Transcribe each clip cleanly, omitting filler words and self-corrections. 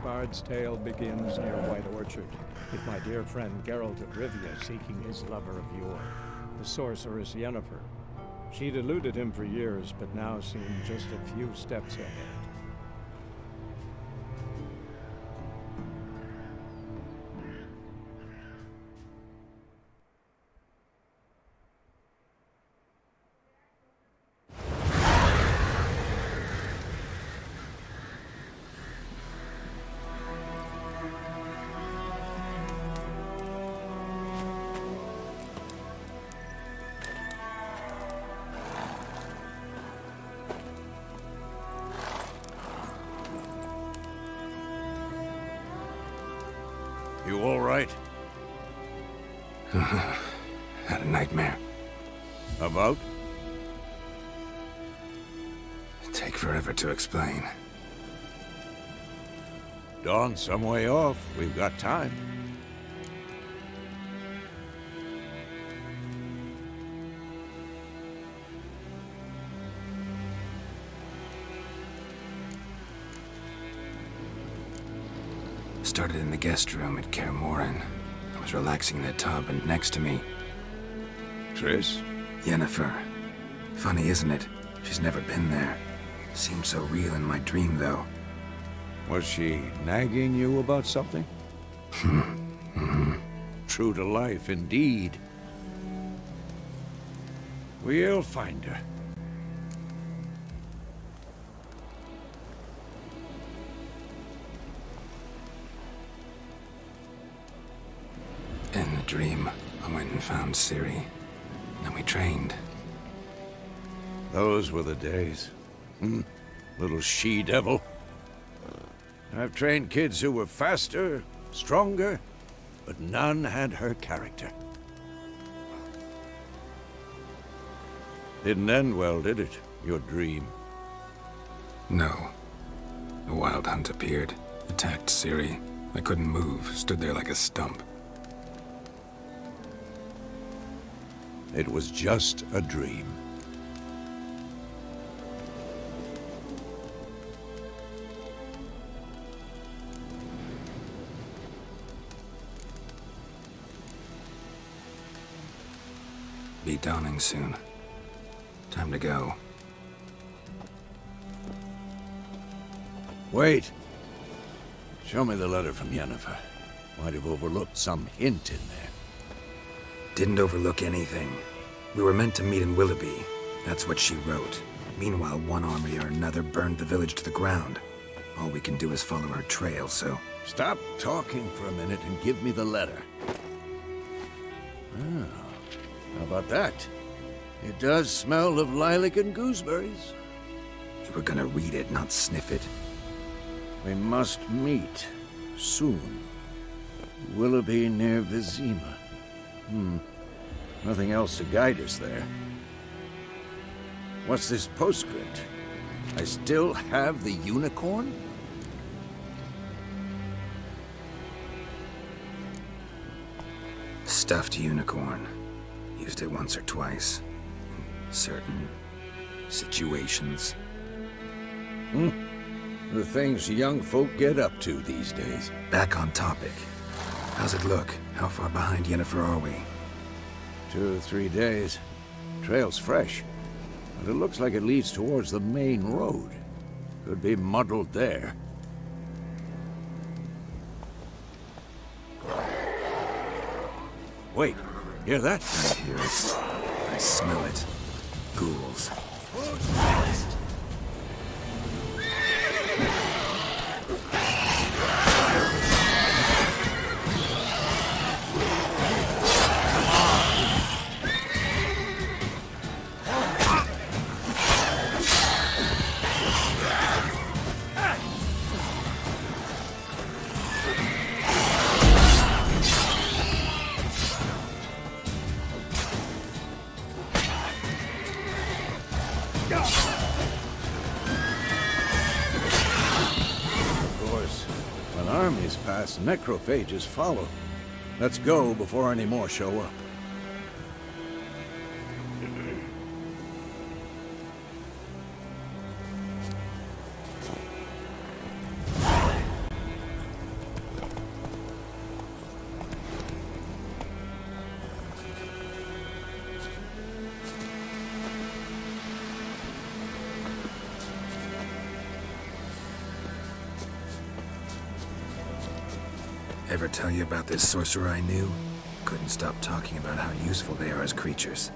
bard's tale begins near White Orchard, with my dear friend Geralt of Rivia seeking his lover of yore, the sorceress Yennefer. She'd eluded him for years, but now seemed just a few steps ahead. You all right? Had a nightmare. About? Take forever to explain. Dawn's some way off. We've got time. Started in the guest room at Kaer Morhen. I was relaxing in the tub, and next to me, Triss? Yennefer. Funny, isn't it? She's never been there. Seemed so real in my dream, though. Was she nagging you about something? True to life, indeed. We'll find her. In the dream, I went and found Ciri. Then we trained. Those were the days. Little she-devil. I've trained kids who were faster, stronger, but none had her character. Didn't end well, did it? Your dream? No. A wild hunt appeared, attacked Ciri. I couldn't move, stood there like a stump. It was just a dream. Be dawning soon. Time to go. Wait. Show me the letter from Yennefer. Might have overlooked some hint in there. Didn't overlook anything. We were meant to meet in Willoughby. That's what she wrote. Meanwhile, one army or another burned the village to the ground. All we can do is follow her trail, so... Stop talking for a minute and give me the letter. Ah, how about that? It does smell of lilac and gooseberries. You were gonna read it, not sniff it. We must meet. Soon. Willoughby near Vizima. Nothing else to guide us there. What's this postscript? I still have the unicorn? Stuffed unicorn. Used it once or twice. In certain situations. The things young folk get up to these days. Back on topic. How's it look? How far behind Yennefer are we? 2 or 3 days. Trail's fresh, but it looks like it leads towards the main road. Could be muddled there. Wait, hear that? I hear it. I smell it. Ghouls. Armies pass, necrophages follow. Let's go before any more show up. Ever tell you about this sorcerer I knew? Couldn't stop talking about how useful they are as creatures.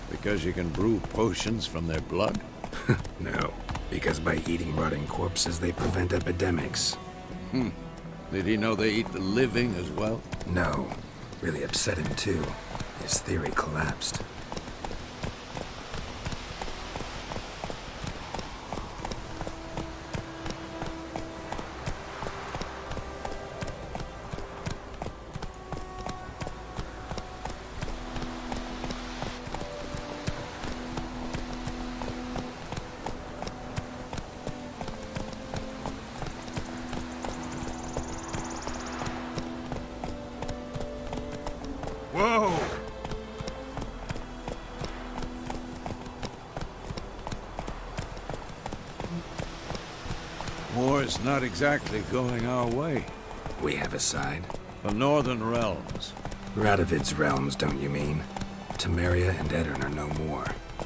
Because you can brew potions from their blood? No, because by eating rotting corpses, they prevent epidemics. Did he know they eat the living as well? No. Really upset him, too. His theory collapsed. Whoa! War's not exactly going our way. We have a side. The Northern Realms. Radovid's realms, don't you mean? Temeria and Edirn are no more.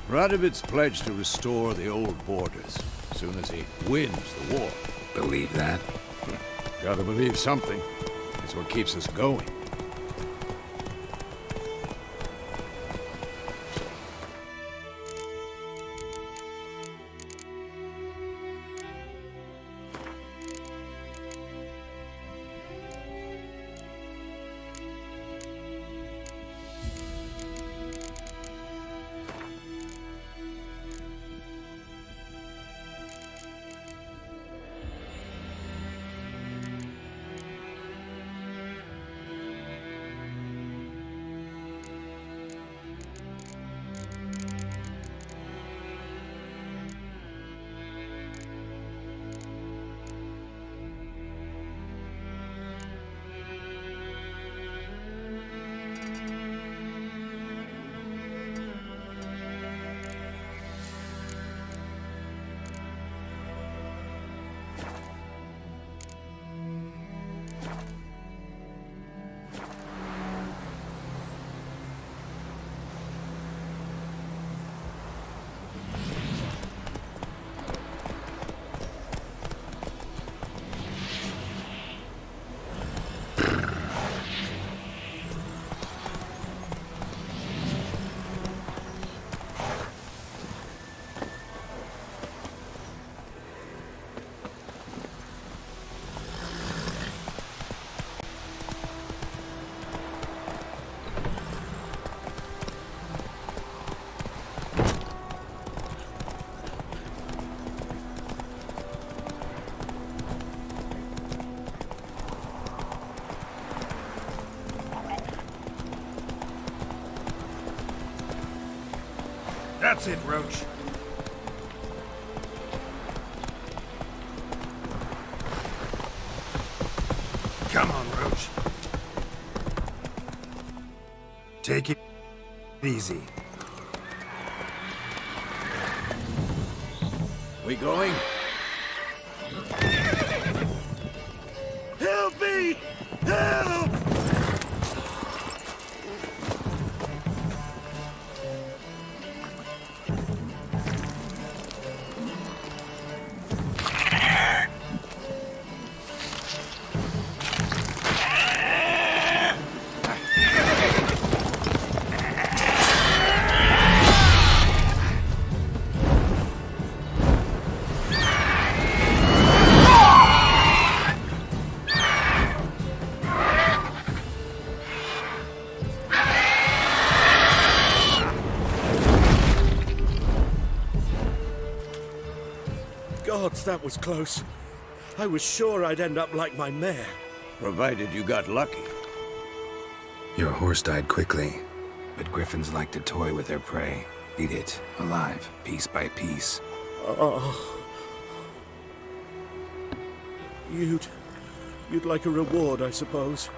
Radovid's pledged to restore the old borders as soon as he wins the war. Believe that? Gotta believe something. It's what keeps us going. That's it, Roach. Come on, Roach. Take it easy. We going? Help me! Help! Gods, that was close. I was sure I'd end up like my mare. Provided you got lucky. Your horse died quickly, but griffins like to toy with their prey. Eat it, alive, piece by piece. Oh. You'd like a reward, I suppose.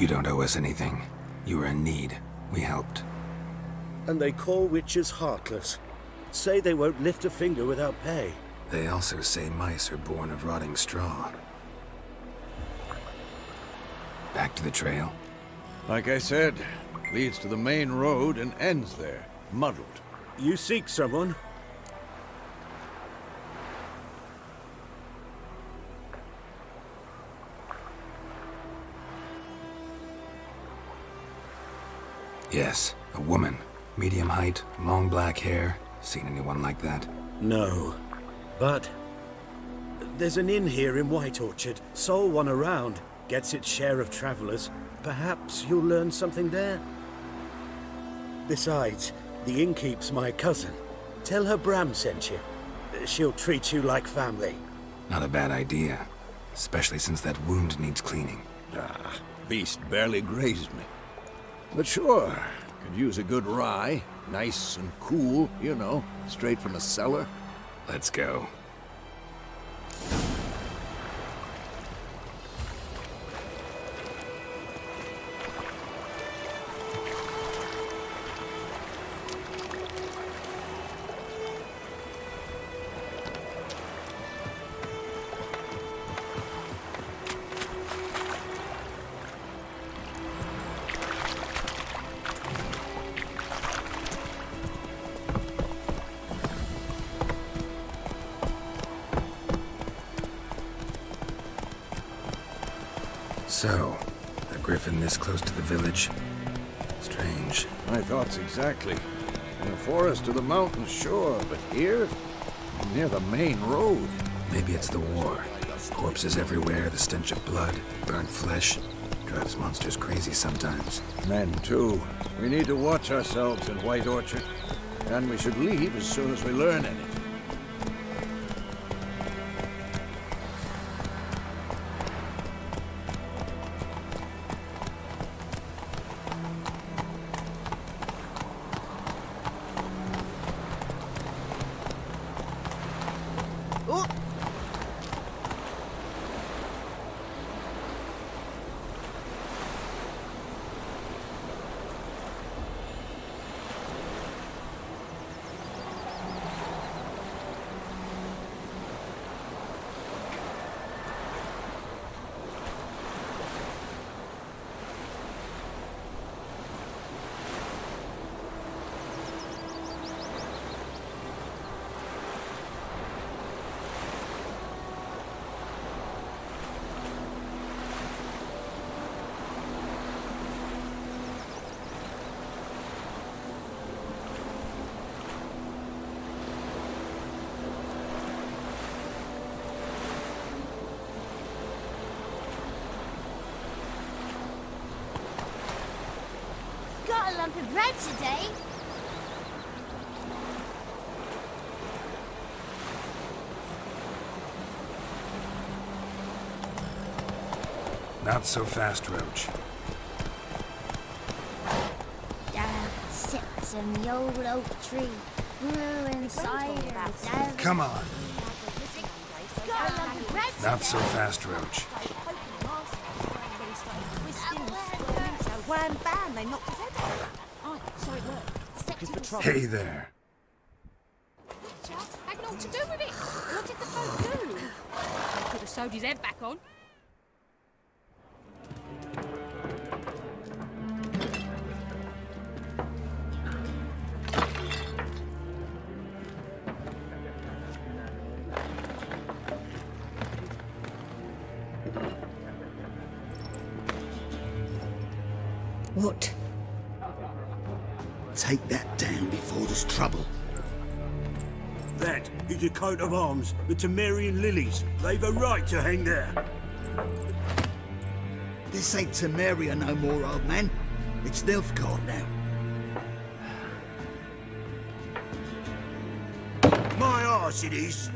You don't owe us anything. You were in need. We helped. And they call witches heartless. Say they won't lift a finger without pay. They also say mice are born of rotting straw. Back to the trail? Like I said, leads to the main road and ends there, muddled. You seek someone? Yes, a woman. Medium height, long black hair. Seen anyone like that? No. But there's an inn here in White Orchard. Sole one around. Gets its share of travelers. Perhaps you'll learn something there? Besides, the innkeep's my cousin. Tell her Bram sent you. She'll treat you like family. Not a bad idea. Especially since that wound needs cleaning. Beast barely grazed me. But sure, could use a good rye. Nice and cool, you know, straight from a cellar. Let's go. So, a griffin this close to the village? Strange. My thoughts exactly. In the forest or the mountains, sure, but here? Near the main road. Maybe it's the war. Corpses everywhere, the stench of blood, burnt flesh. Drives monsters crazy sometimes. Men, too. We need to watch ourselves in White Orchard. And we should leave as soon as we learn anything. Got a lump of bread today. Not so fast, Roach. Sits in the old oak tree. Grew inside her. Come on. Got a lump of bread today. Not so fast, Roach. Wham bam, they knocked his head off. Oh, so it worked. Hey there. Had naught to do with it. What did the folk do? They could have sewed his head back on. What? Take that down before there's trouble. That is a coat of arms, the Temerian lilies. They've a right to hang there. This ain't Temeria no more, old man. It's Nilfgaard now. My arse it is.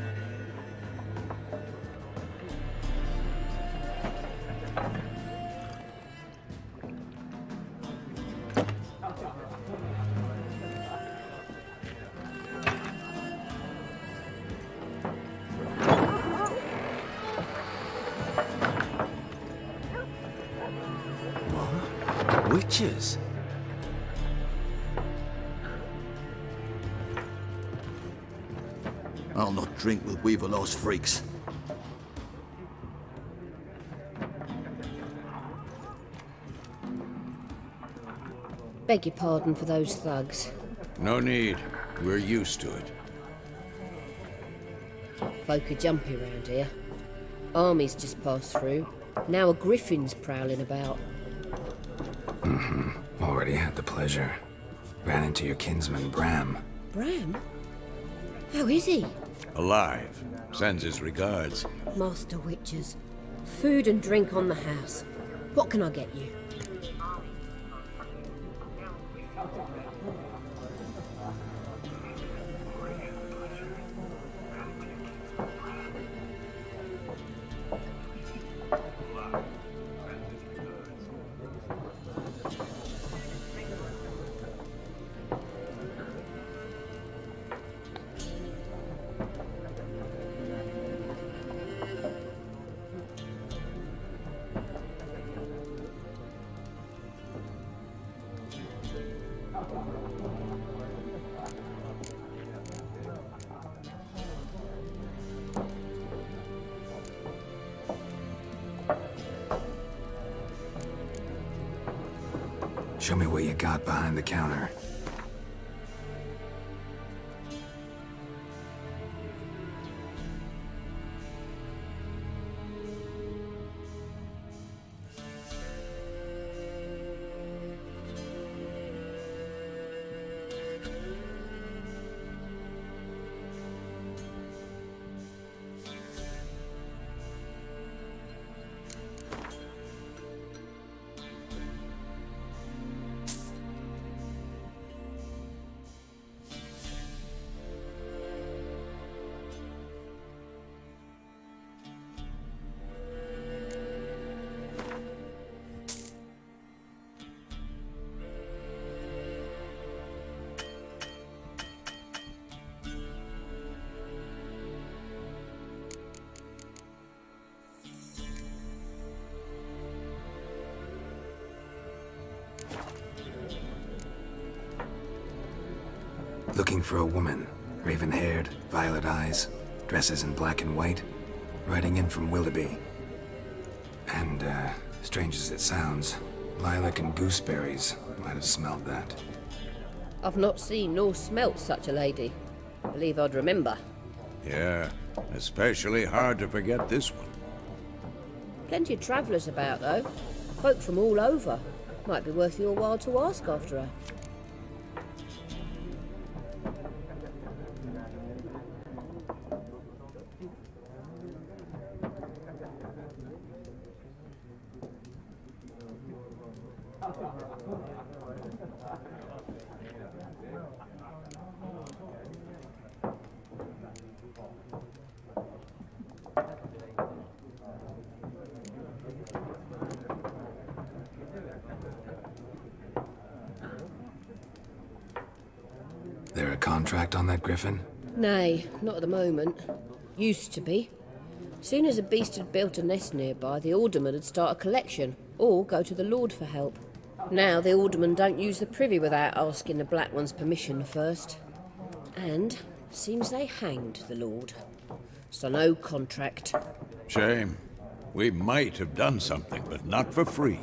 Witches? I'll not drink with Weaverlaw's freaks. Beg your pardon for those thugs. No need. We're used to it. Folk are jumpy round here. Armies just passed through. Now a griffin's prowling about. Already had the pleasure. Ran into your kinsman, Bram. Bram? How is he? Alive. Sends his regards. Master Witchers. Food and drink on the house. What can I get you? Show me what you got behind the counter. Looking for a woman. Raven-haired, violet eyes, dresses in black and white. Riding in from Willoughby. And, strange as it sounds, lilac and gooseberries might have smelled that. I've not seen nor smelt such a lady. Believe I'd remember. Yeah, especially hard to forget this one. Plenty of travellers about, though. Folk from all over. Might be worth your while to ask after her. There a contract on that griffin? Nay, not at the moment. Used to be. Soon as a beast had built a nest nearby, the alderman would start a collection, or go to the Lord for help. Now the alderman don't use the privy without asking the Black One's permission first. And seems they hanged the Lord. So no contract. Shame. We might have done something, but not for free.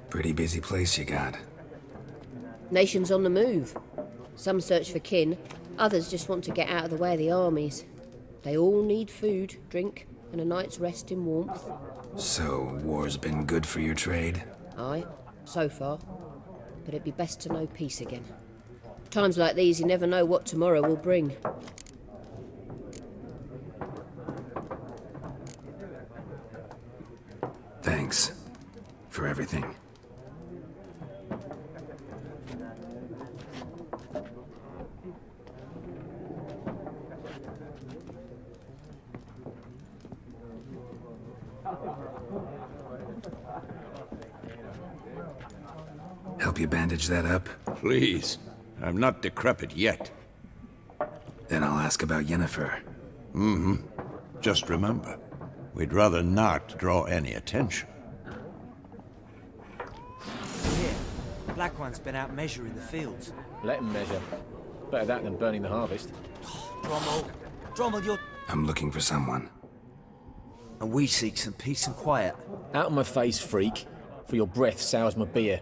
Pretty busy place you got. Nations on the move. Some search for kin, others just want to get out of the way of the armies. They all need food, drink, and a night's rest in warmth. So, war's been good for your trade? Aye, so far. But it'd be best to know peace again. Times like these, you never know what tomorrow will bring. Thanks. For everything. Help you bandage that up? Please. I'm not decrepit yet. Then I'll ask about Yennefer. Just remember, We'd rather not draw any attention. Here, Black One's been out measuring the fields. Let him measure. Better that than burning the harvest. Drommel, you're... I'm looking for someone. And we seek some peace and quiet. Out of my face, freak. For your breath sours my beer.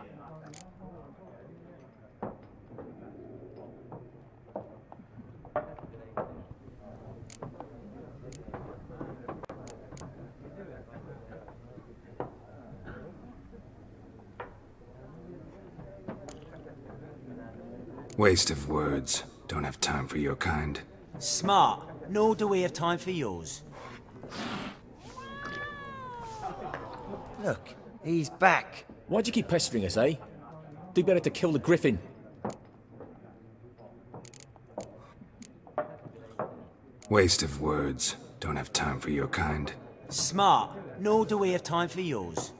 Waste of words. Don't have time for your kind. Smart, nor do we have time for yours. Look, he's back. Why'd you keep pestering us, eh? Do better to kill the griffin. Waste of words. Don't have time for your kind. Smart, nor do we have time for yours.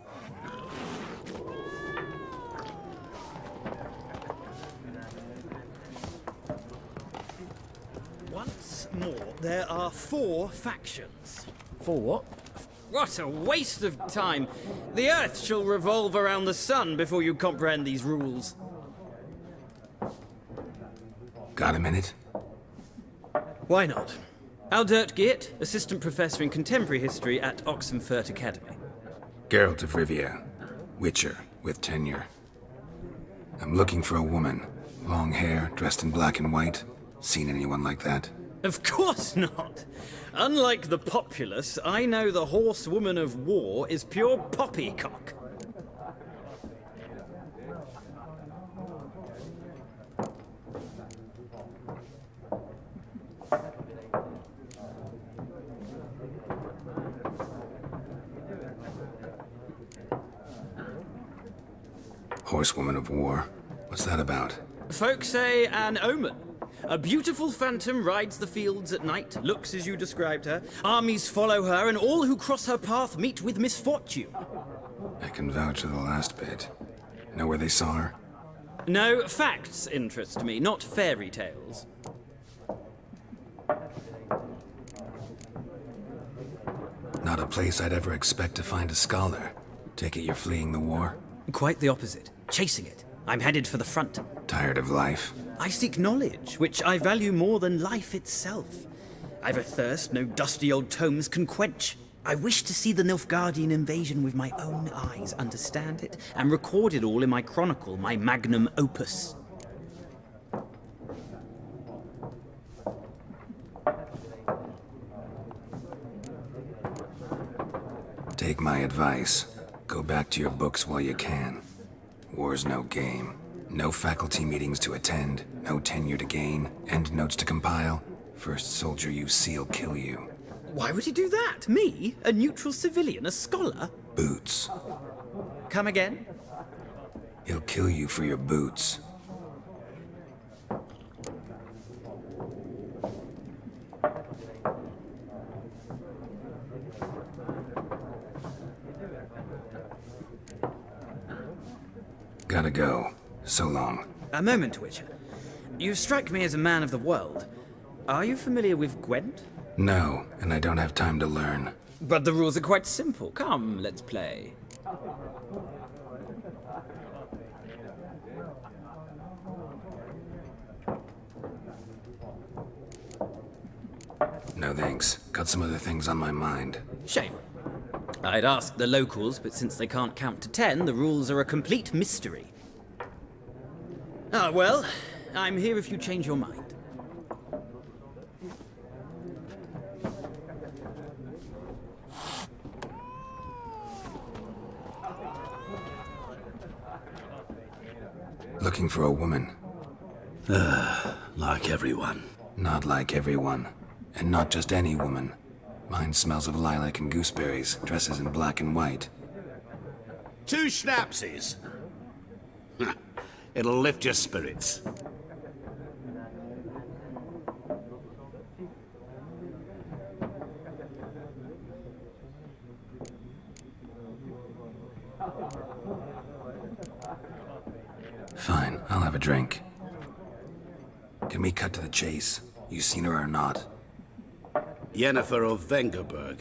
Once more, there are 4 factions. For what? What a waste of time! The Earth shall revolve around the sun before you comprehend these rules. Got a minute? Why not? Aldert Geert, Assistant Professor in Contemporary History at Oxenfurt Academy. Geralt of Rivia. Witcher, with tenure. I'm looking for a woman. Long hair, dressed in black and white. Seen anyone like that? Of course not! Unlike the populace, I know the horsewoman of war is pure poppycock. Horsewoman of war. What's that about? Folk say an omen. A beautiful phantom rides the fields at night, looks as you described her. Armies follow her, and all who cross her path meet with misfortune. I can vouch for the last bit. Know where they saw her? No, facts interest me, not fairy tales. Not a place I'd ever expect to find a scholar. Take it you're fleeing the war? Quite the opposite. Chasing it. I'm headed for the front. Tired of life? I seek knowledge, which I value more than life itself. I've a thirst no dusty old tomes can quench. I wish to see the Nilfgaardian invasion with my own eyes, understand it, and record it all in my chronicle, my magnum opus. Take my advice. Go back to your books while you can. War's no game. No faculty meetings to attend, no tenure to gain, end notes to compile. First soldier you see'll kill you. Why would he do that? Me? A neutral civilian? A scholar? Boots. Come again? He'll kill you for your boots. Gotta go. So long. A moment, Witcher. You strike me as a man of the world. Are you familiar with Gwent? No, and I don't have time to learn. But the rules are quite simple. Come, let's play. No thanks. Got some other things on my mind. Shame. I'd ask the locals, but since they can't count to 10, the rules are a complete mystery. Ah, well, I'm here if you change your mind. Looking for a woman. Like everyone. Not like everyone. And not just any woman. Mine smells of lilac and gooseberries, dresses in black and white. 2 schnapsies. It'll lift your spirits. Fine, I'll have a drink. Can we cut to the chase? You seen her or not? Yennefer of Vengerberg.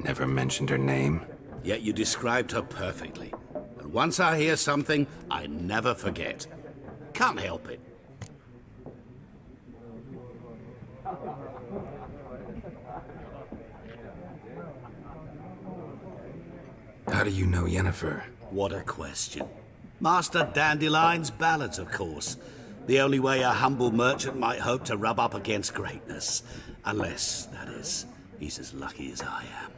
Never mentioned her name. Yet you described her perfectly. And once I hear something, I never forget. Can't help it. How do you know Yennefer? What a question. Master Dandelion's ballads, of course. The only way a humble merchant might hope to rub up against greatness. Unless, that is, he's as lucky as I am.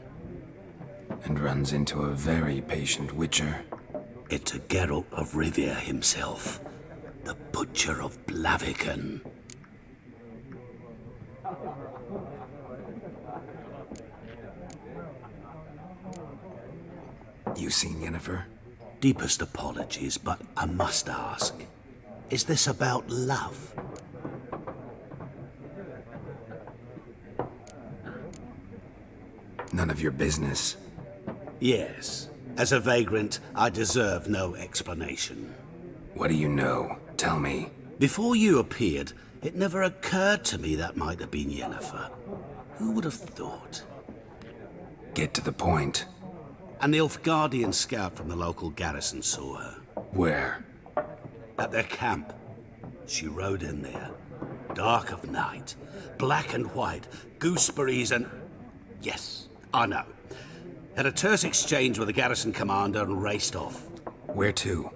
And runs into a very patient Witcher. Into Geralt of Rivia himself. The Butcher of Blaviken. You seen Yennefer? Deepest apologies, but I must ask. Is this about love? None of your business. Yes. As a vagrant, I deserve no explanation. What do you know? Tell me. Before you appeared, it never occurred to me that might have been Yennefer. Who would have thought? Get to the point. An Nilfgaardian scout from the local garrison saw her. Where? At their camp. She rode in there. Dark of night. Black and white. Gooseberries and... Yes, I know. Had a terse exchange with the garrison commander and raced off. Where to?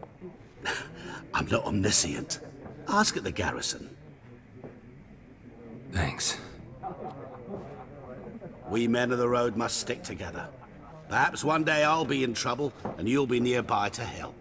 I'm not omniscient. Ask at the garrison. Thanks. We men of the road must stick together. Perhaps one day I'll be in trouble and you'll be nearby to help.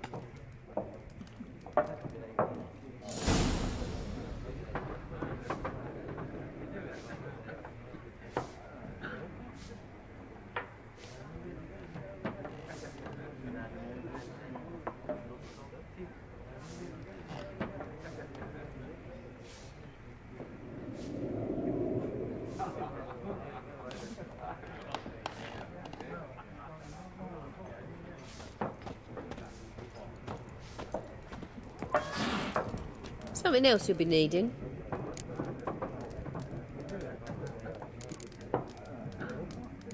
Something else you'll be needing.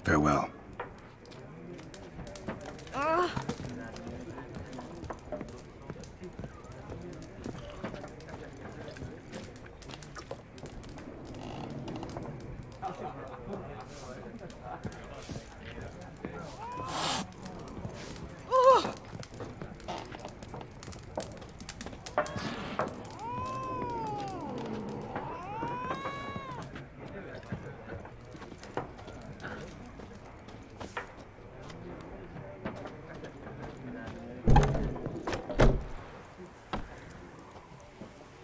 Farewell.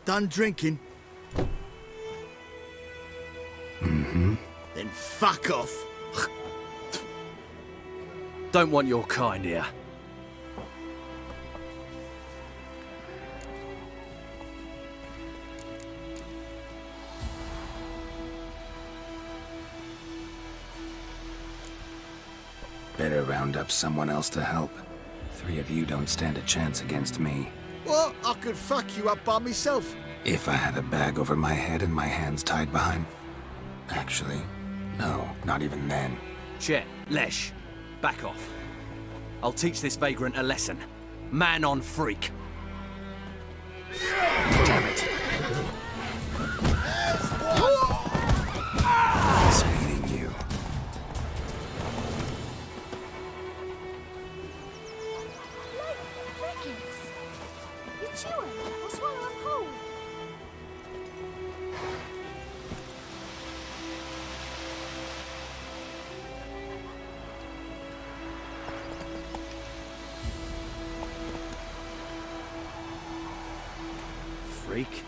Done drinking? Mm-hmm. Then fuck off. Don't want your kind here. Better round up someone else to help. 3 of you don't stand a chance against me. What? I could fuck you up by myself. If I had a bag over my head and my hands tied behind... Actually, no, not even then. Chet, Lesh, back off. I'll teach this vagrant a lesson. Man on freak. Damn it. Nice meeting you. Crickets. You chewing? I'll swallow them whole. Freak.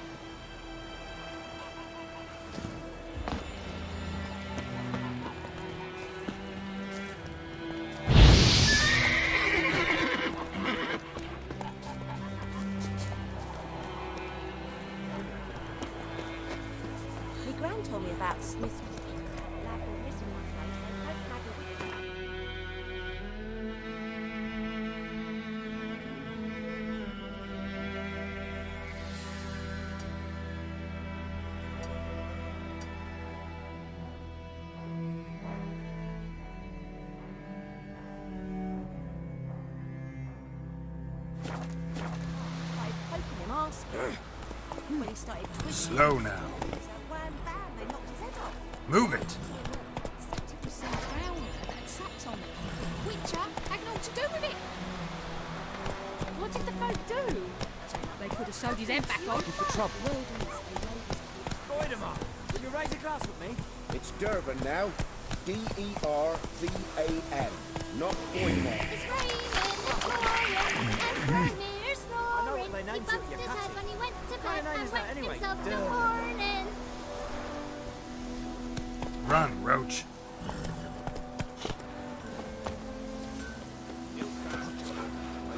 My gran told me about Smith. When he started twisting, Slow now. wham bam, they knocked his head off. Move it. Except it was some crowner that sat on it. Witcher had naught to do with it. What did the folk do? They could have sewed his head back on. For trouble. Boydemar, will you raise a glass with me? It's Durban now. D-E-R-V-A-N. Not Boydemar. It's raining, it's pouring, and Vermeer's snoring. I know what they He named it, bumped you his head cutty. when he went to What kind bed of name and is that wet anyway? himself till Durban. morning. Run, Roach.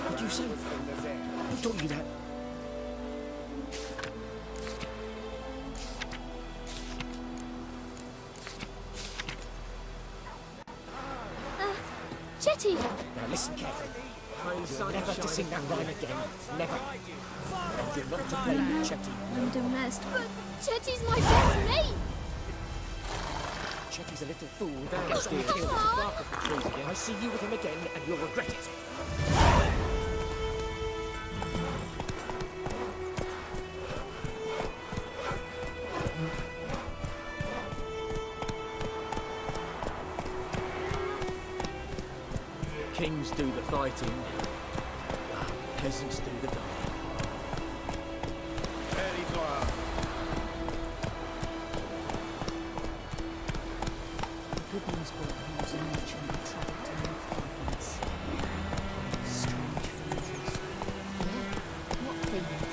What do you say? Who taught you that? Chetty! Now listen carefully. You're never to sing that rhyme again. Never. And you're not to blame Chetty. Made a mess, but Chetty's my best mate! Chetty's a little fool that gets all killed with the bark of the trees again. I see you with him again, and you'll regret it. Kings do the fighting, peasants do the dying. The good news boy who was a merchant and travelled to North Gardens. Strange phrases. Yeah? What things?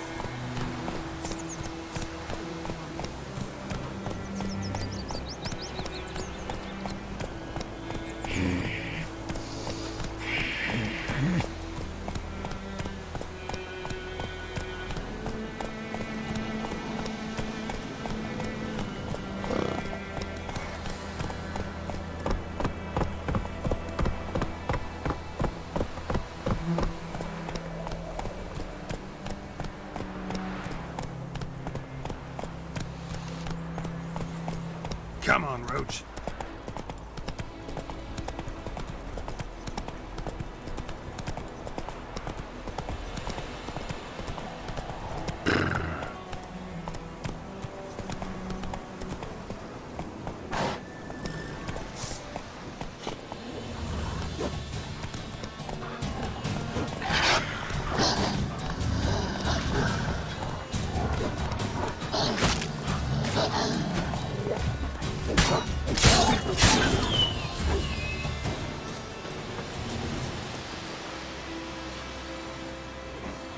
Come on, Roach.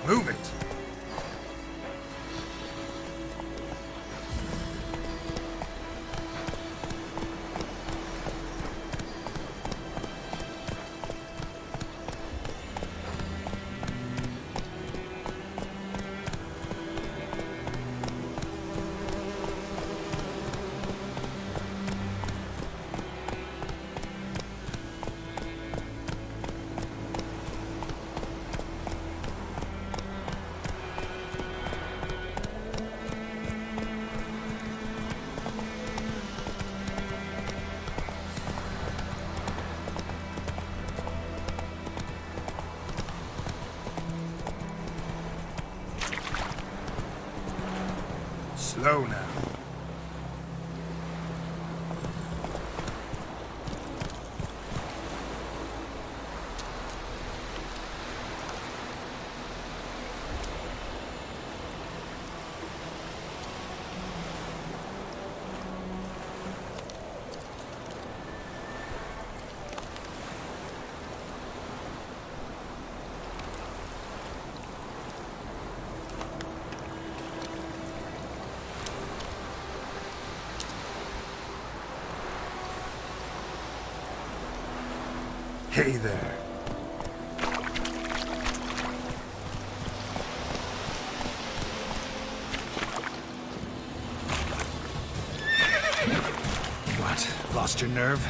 Move it. Slow now. Hey there. What? Lost your nerve?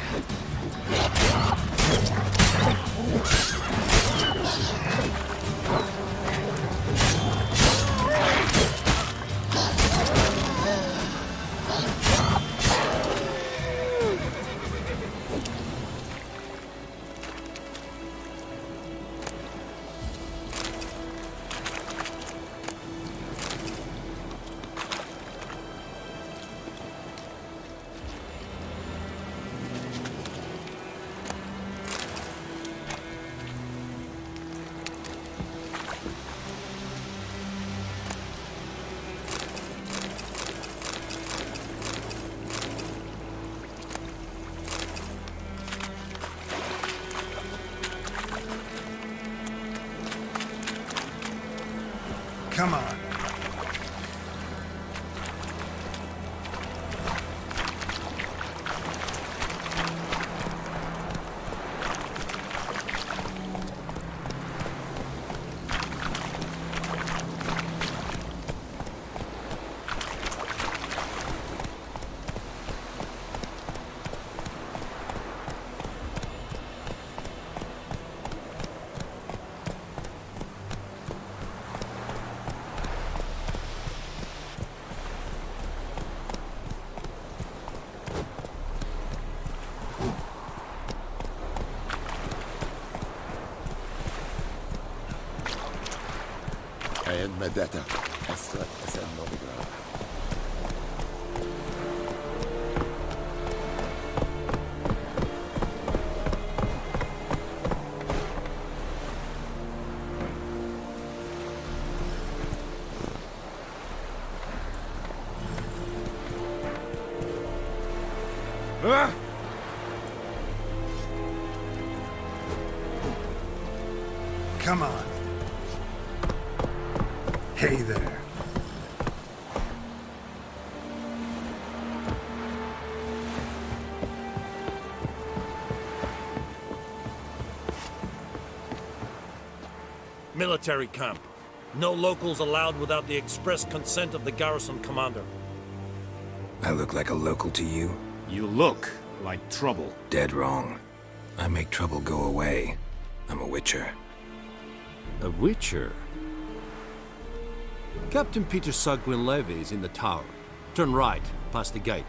Come on. And Medetta, Estra, Novigrad. Come on. Hey there. Military camp. No locals allowed without the express consent of the garrison commander. I look like a local to you? You look like trouble. Dead wrong. I make trouble go away. I'm a Witcher. A Witcher? Captain Peter Sagwin Levy is in the tower. Turn right, past the gate.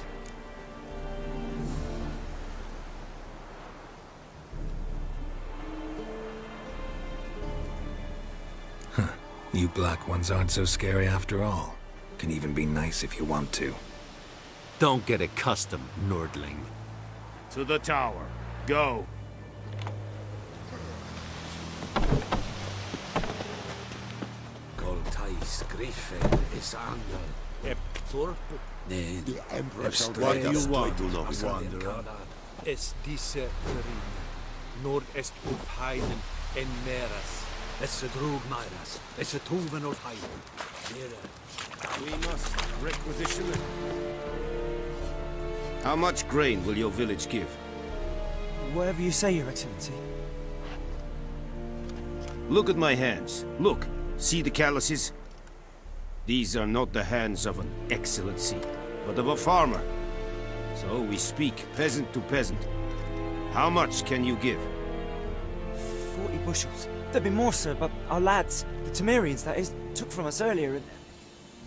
Huh. You black ones aren't so scary after all. Can even be nice if you want to. Don't get accustomed, Nordling. To the tower. Go. Griffin is under. Thorpe. The Emperor shall What guide do you us, want, do not wander. Es diese Verin. Nord est auf Heiden en Meras. Es drug Meras. Es tuven auf Heiden. We must requisition it. How much grain will your village give? Whatever you say, Your Excellency. Look at my hands. Look. See the calluses? These are not the hands of an excellency, but of a farmer. So we speak peasant to peasant. How much can you give? 40 bushels. There'd be more, sir, but our lads, the Temerians, that is, took from us earlier and...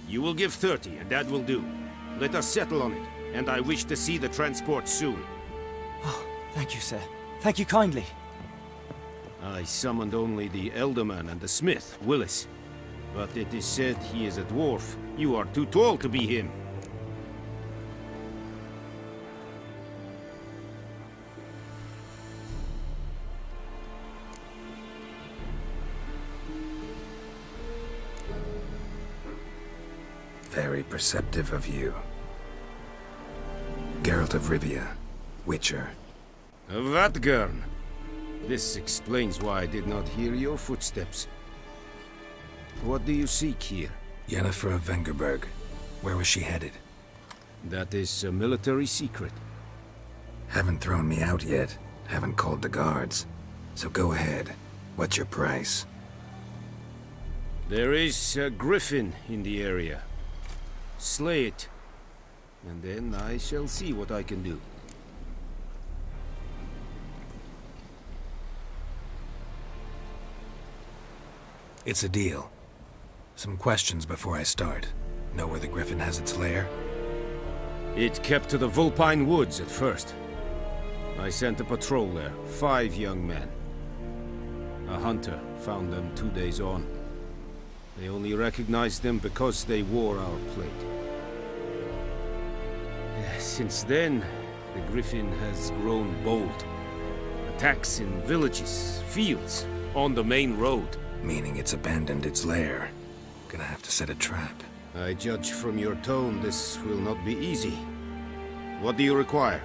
You will give 30, and that will do. Let us settle on it, and I wish to see the transport soon. Oh, thank you, sir. Thank you kindly. I summoned only the Elderman and the smith, Willis. But it is said he is a dwarf. You are too tall to be him. Very perceptive of you. Geralt of Rivia, Witcher. Vatgern. This explains why I did not hear your footsteps. What do you seek here? Yennefer of Vengerberg. Where was she headed? That is a military secret. Haven't thrown me out yet. Haven't called the guards. So go ahead. What's your price? There is a griffin in the area. Slay it. And then I shall see what I can do. It's a deal. Some questions before I start. Know where the griffin has its lair? It kept to the Vulpine Woods at first. I sent a patrol there, 5 young men. A hunter found them 2 days on. They only recognized them because they wore our plate. Since then, the griffin has grown bold. Attacks in villages, fields, on the main road. Meaning it's abandoned its lair. Gonna have to set a trap. I judge from your tone this will not be easy. What do you require?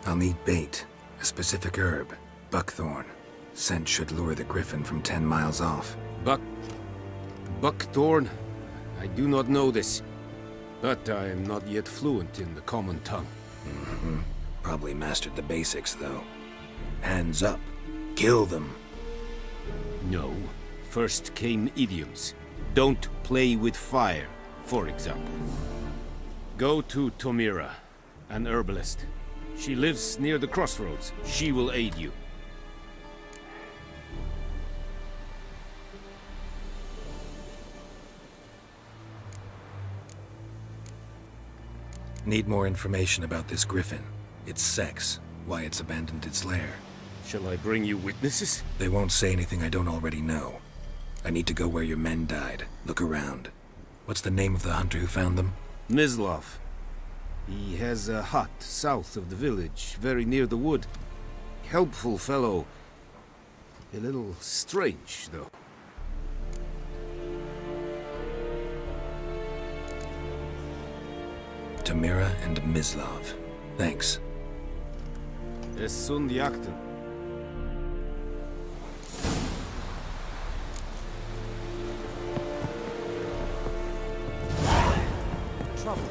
I'll need bait. A specific herb. Buckthorn. Scent should lure the griffin from 10 miles off. Buckthorn? I do not know this. But I am not yet fluent in the common tongue. Mm-hmm. Probably mastered the basics, though. Hands up. Kill them. No. First came idioms. Don't play with fire, for example. Go to Tomira, an herbalist. She lives near the crossroads. She will aid you. Need more information about this griffin. Its sex, why it's abandoned its lair. Shall I bring you witnesses? They won't say anything I don't already know. I need to go where your men died. Look around. What's the name of the hunter who found them? Mislav. He has a hut south of the village, very near the wood. Helpful fellow. A little strange, though. Tomira and Mislav. Thanks. Es sunt jakten. Trouble.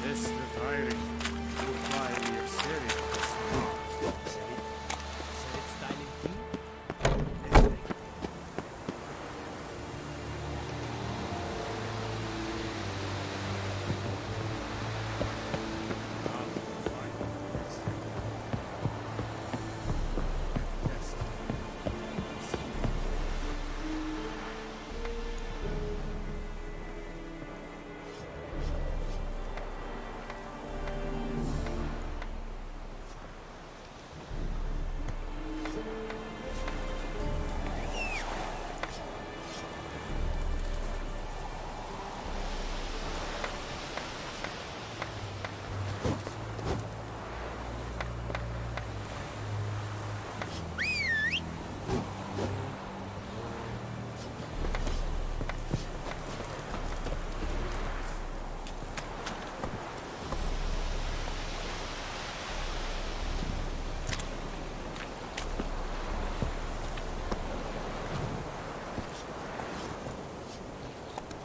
Just the tiring. Goodbye, dear serious.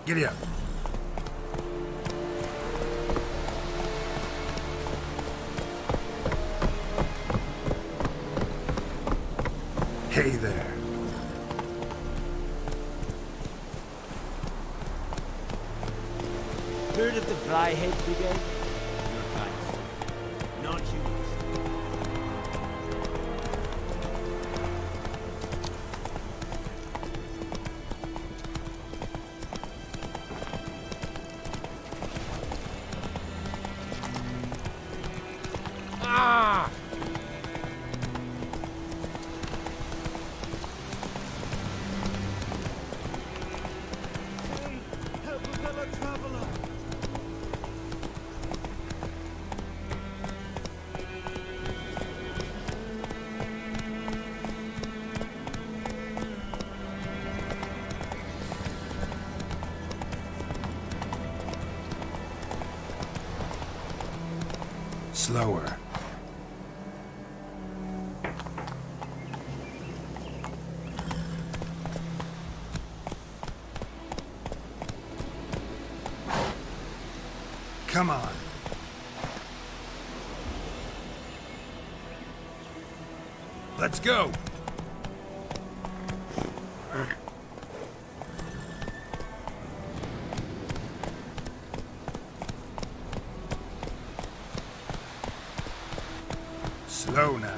Giddy up. Hey there. Heard of the Fryhead Brigade? Your kind. Not you. Slower. Come on. Let's go. Slow now.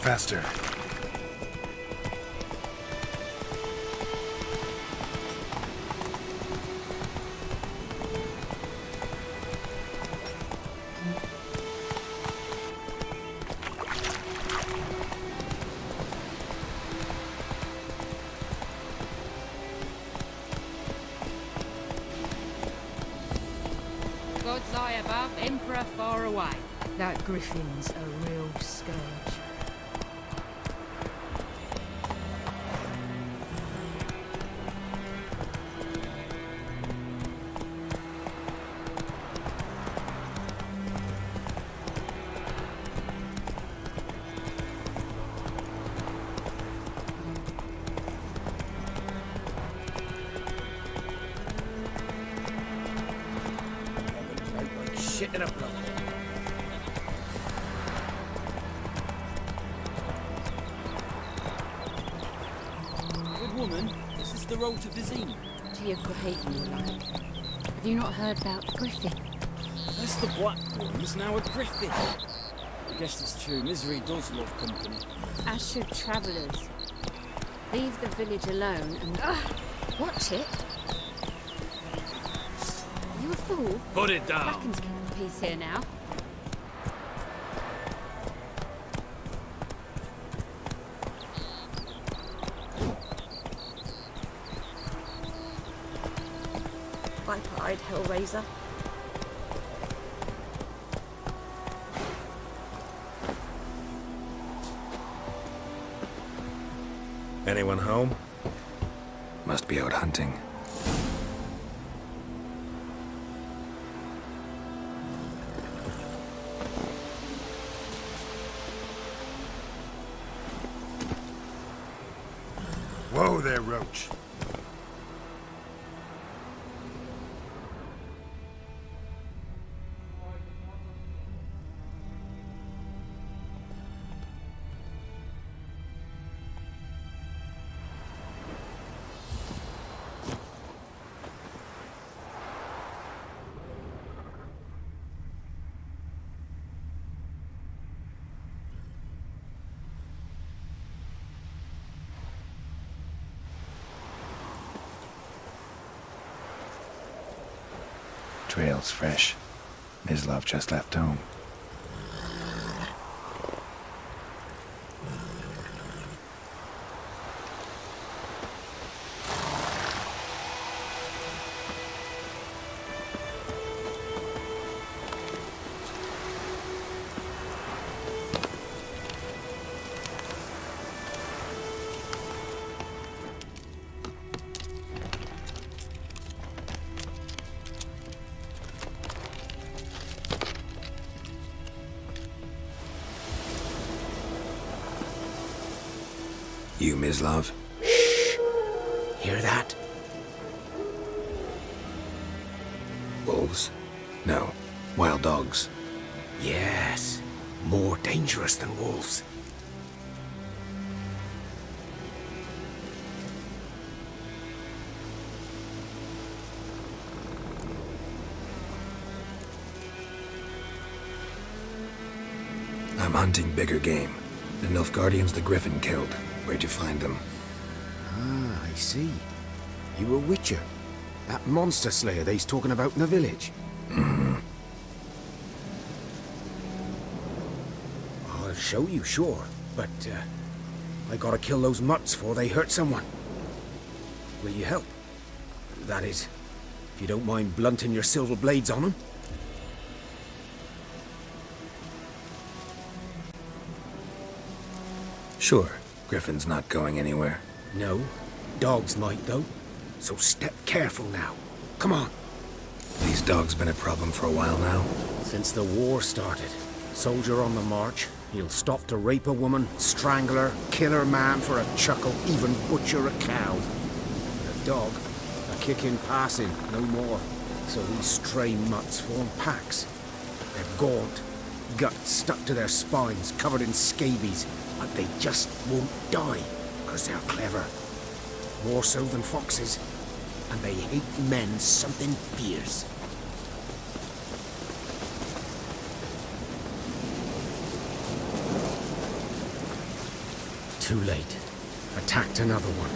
faster. God's eye above, Emperor far away. That griffin's a real scourge. Shit in a block. Good woman, this is the road to Vizine. To your grave, more like. Have you not heard about Griffin? First the black ones, now a griffin. I guess it's true, misery does love company. As should travellers. Leave the village alone and... watch it. Are you a fool? Put it down. Bracken's keeping peace here now. Viper-eyed Hellraiser. Anyone home? Must be out hunting. Whoa there, Roach. Trail's fresh. Mislav just left home. You, Mislav? Shh! Hear that? Wolves? No. Wild dogs. Yes. More dangerous than wolves. I'm hunting bigger game. The Nilfgaardians the Griffin killed. Where'd you find them? Ah, I see. You a Witcher. That monster slayer they's talking about in the village. Mm-hmm. I'll show you, sure. But, I gotta kill those mutts before they hurt someone. Will you help? That is, if you don't mind blunting your silver blades on them. Sure. Griffin's not going anywhere. No. Dogs might, though. So step careful now. Come on. These dogs been a problem for a while now? Since the war started. Soldier on the march. He'll stop to rape a woman, strangle her, kill her man for a chuckle, even butcher a cow. A dog, a kick in passing, no more. So these stray mutts form packs. They're gaunt, guts stuck to their spines, covered in scabies. But they just won't die, because they're clever. More so than foxes. And they hate men something fierce. Too late. Attacked another one.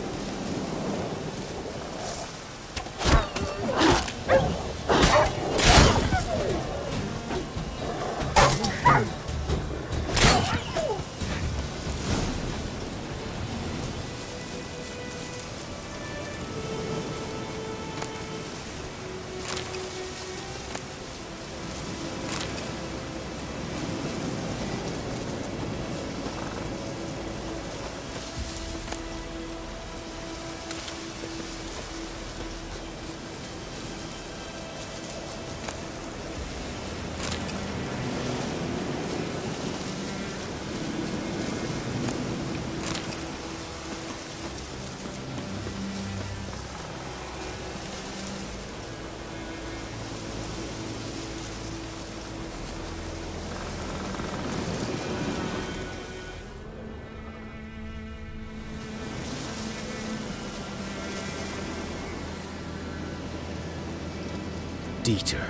Dieter.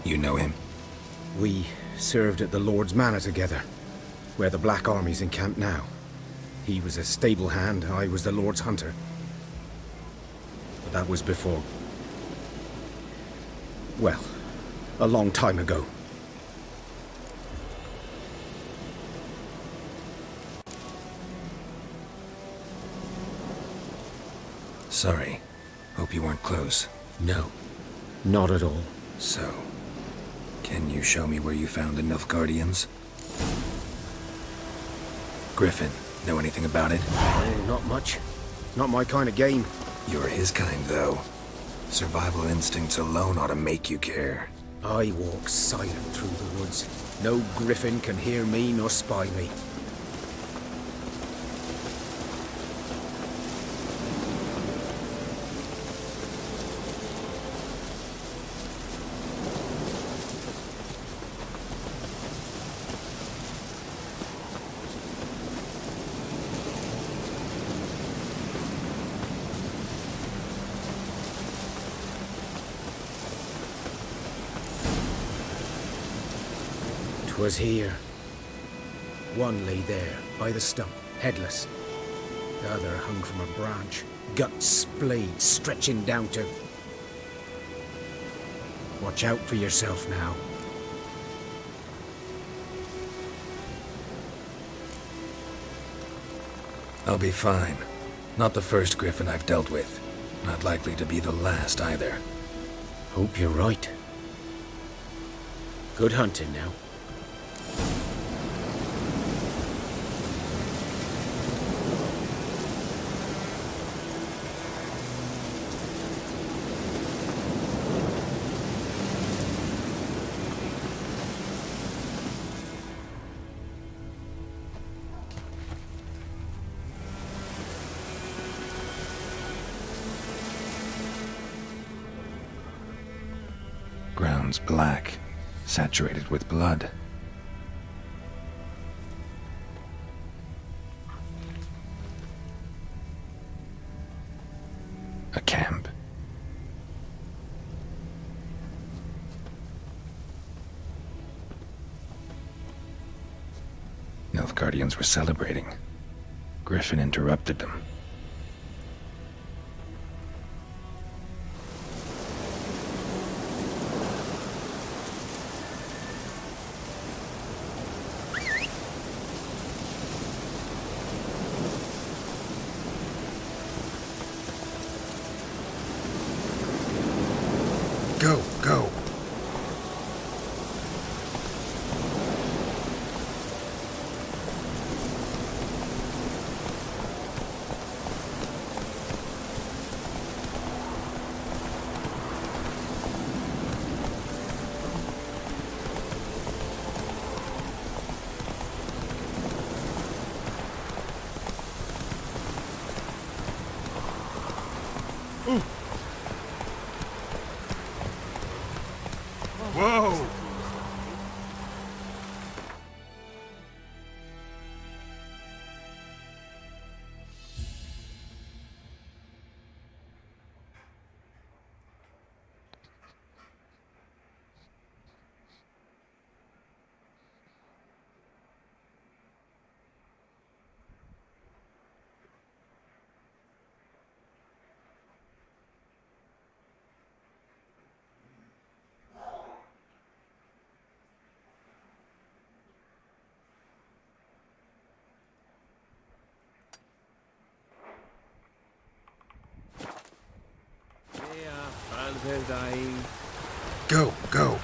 You know him? We served at the Lord's Manor together, where the Black Army's encamped now. He was a stable hand, I was the Lord's hunter. But that was before... well, a long time ago. Sorry. Hope you weren't close. No. Not at all. So, can you show me where you found the Nilfgaardians? Griffin, know anything about it? Oh, not much. Not my kind of game. You're his kind, though. Survival instincts alone ought to make you care. I walk silent through the woods. No griffin can hear me nor spy me. Was here. One lay there, by the stump, headless. The other hung from a branch, guts splayed, stretching down to... Watch out for yourself now. I'll be fine. Not the first griffin I've dealt with. Not likely to be the last either. Hope you're right. Good hunting now. Ground's black, saturated with blood. A camp. Nilfgaardians were celebrating. Griffin interrupted them. Go, go. should I... Go, go.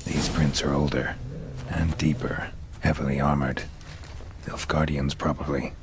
These prints are older and deeper, heavily armored. Nilfgaardians, probably.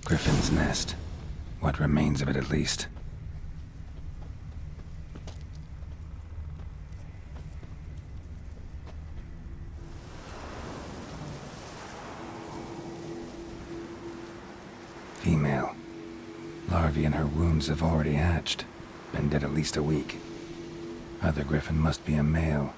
Griffin's nest. What remains of it, at least. Female. Larvae in her wounds have already hatched. Been dead at least a week. Other griffin must be a male.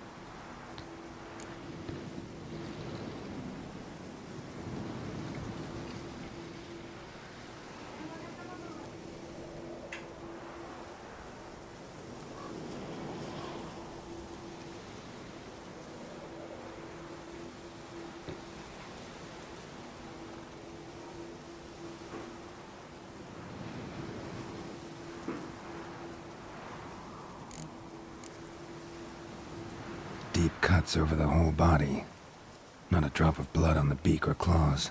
Deep cuts over the whole body. Not a drop of blood on the beak or claws.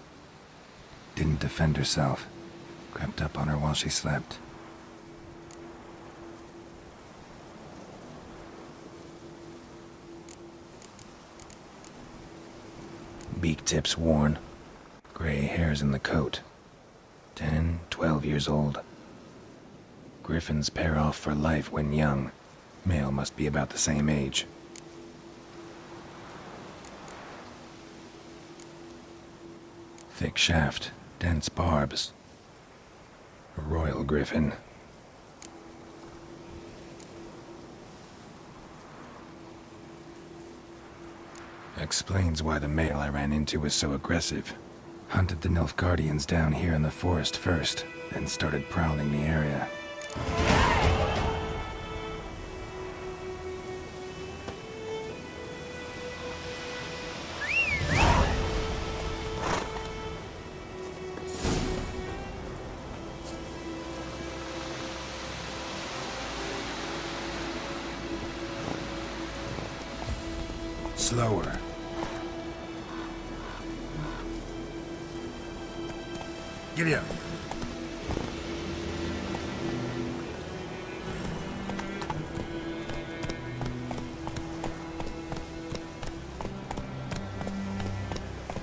Didn't defend herself. Crept up on her while she slept. Beak tips worn. Gray hairs in the coat. 10, 12 years old. Griffins pair off for life when young. Male must be about the same age. Thick shaft, dense barbs. A royal griffin. Explains why the male I ran into was so aggressive. Hunted the Nilfgaardians down here in the forest first, then started prowling the area. Slower. Giddy up.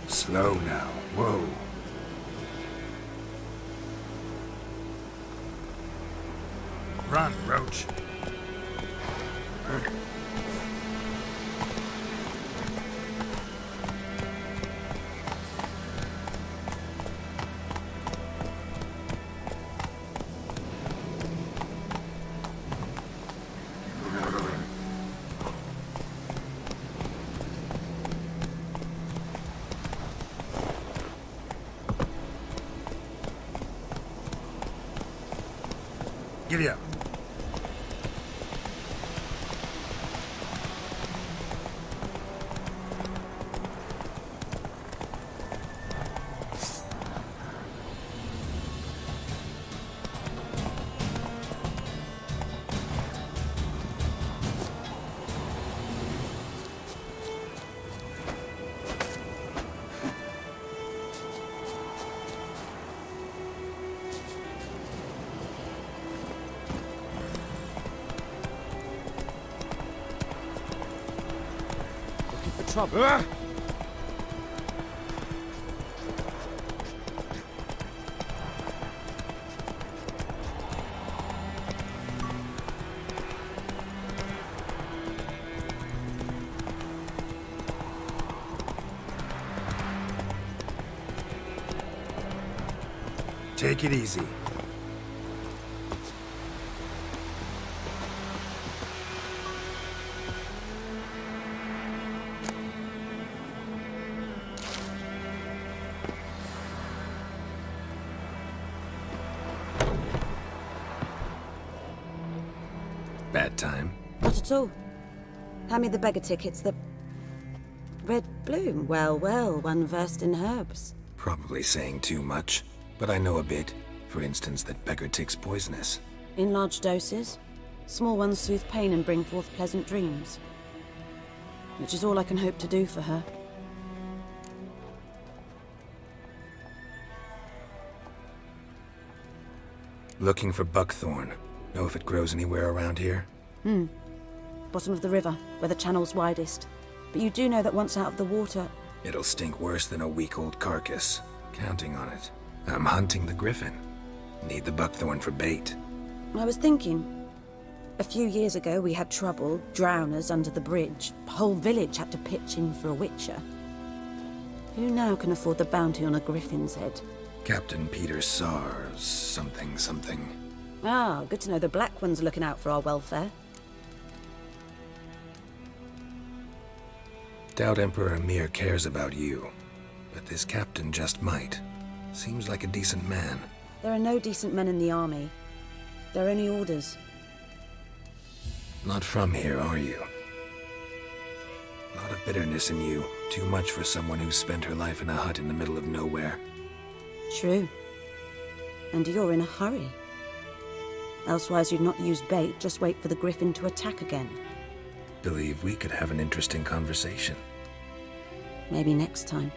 Slow now. Whoa. Run, Roach. Giddy up. Trouble. Take it easy. Bad time. Not at all. Hand me the beggar tickets, the... Red bloom. Well, well, one versed in herbs. Probably saying too much, but I know a bit. For instance, that beggar tick's poisonous. In large doses. Small ones soothe pain and bring forth pleasant dreams. Which is all I can hope to do for her. Looking for buckthorn. Know if it grows anywhere around here? Bottom of the river, where the channel's widest. But you do know that once out of the water... It'll stink worse than a week-old carcass. Counting on it. I'm hunting the griffin. Need the buckthorn for bait. I was thinking, a few years ago we had trouble, drowners under the bridge. The whole village had to pitch in for a Witcher. Who now can afford the bounty on a griffin's head? Captain Peter Sars, something. Ah, good to know the Black One's looking out for our welfare. Doubt Emperor Emir cares about you, but this captain just might. Seems like a decent man. There are no decent men in the army. They're only orders. Not from here, are you? A lot of bitterness in you. Too much for someone who spent her life in a hut in the middle of nowhere. True. And you're in a hurry. Elsewise you'd not use bait, just wait for the griffin to attack again. Believe we could have an interesting conversation. Maybe next time.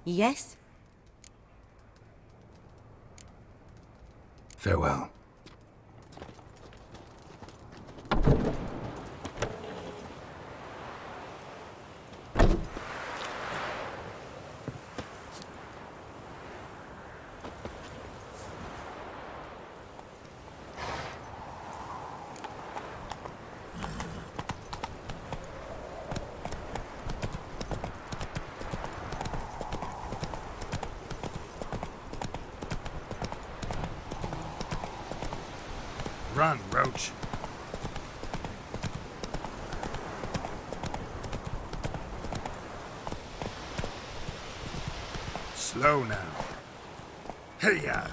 Yes? Farewell. Run, Roach. Slow now. Hey-ya!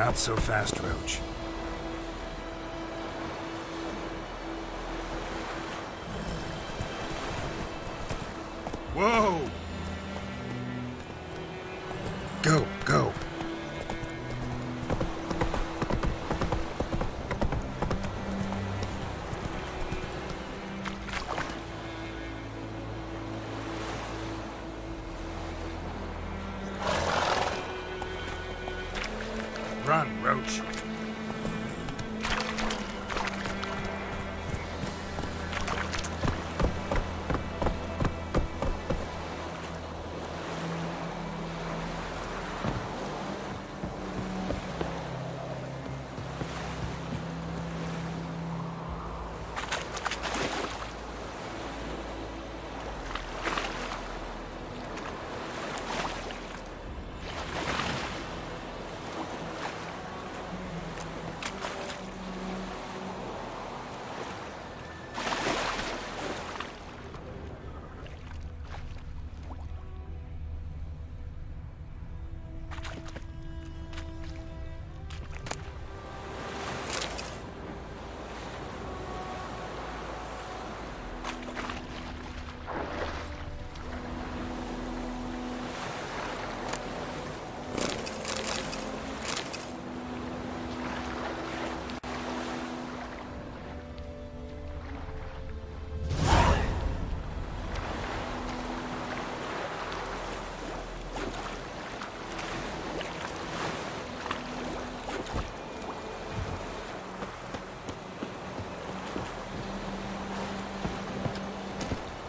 Not so fast, Roach. Whoa! Go, go. Run, Roach.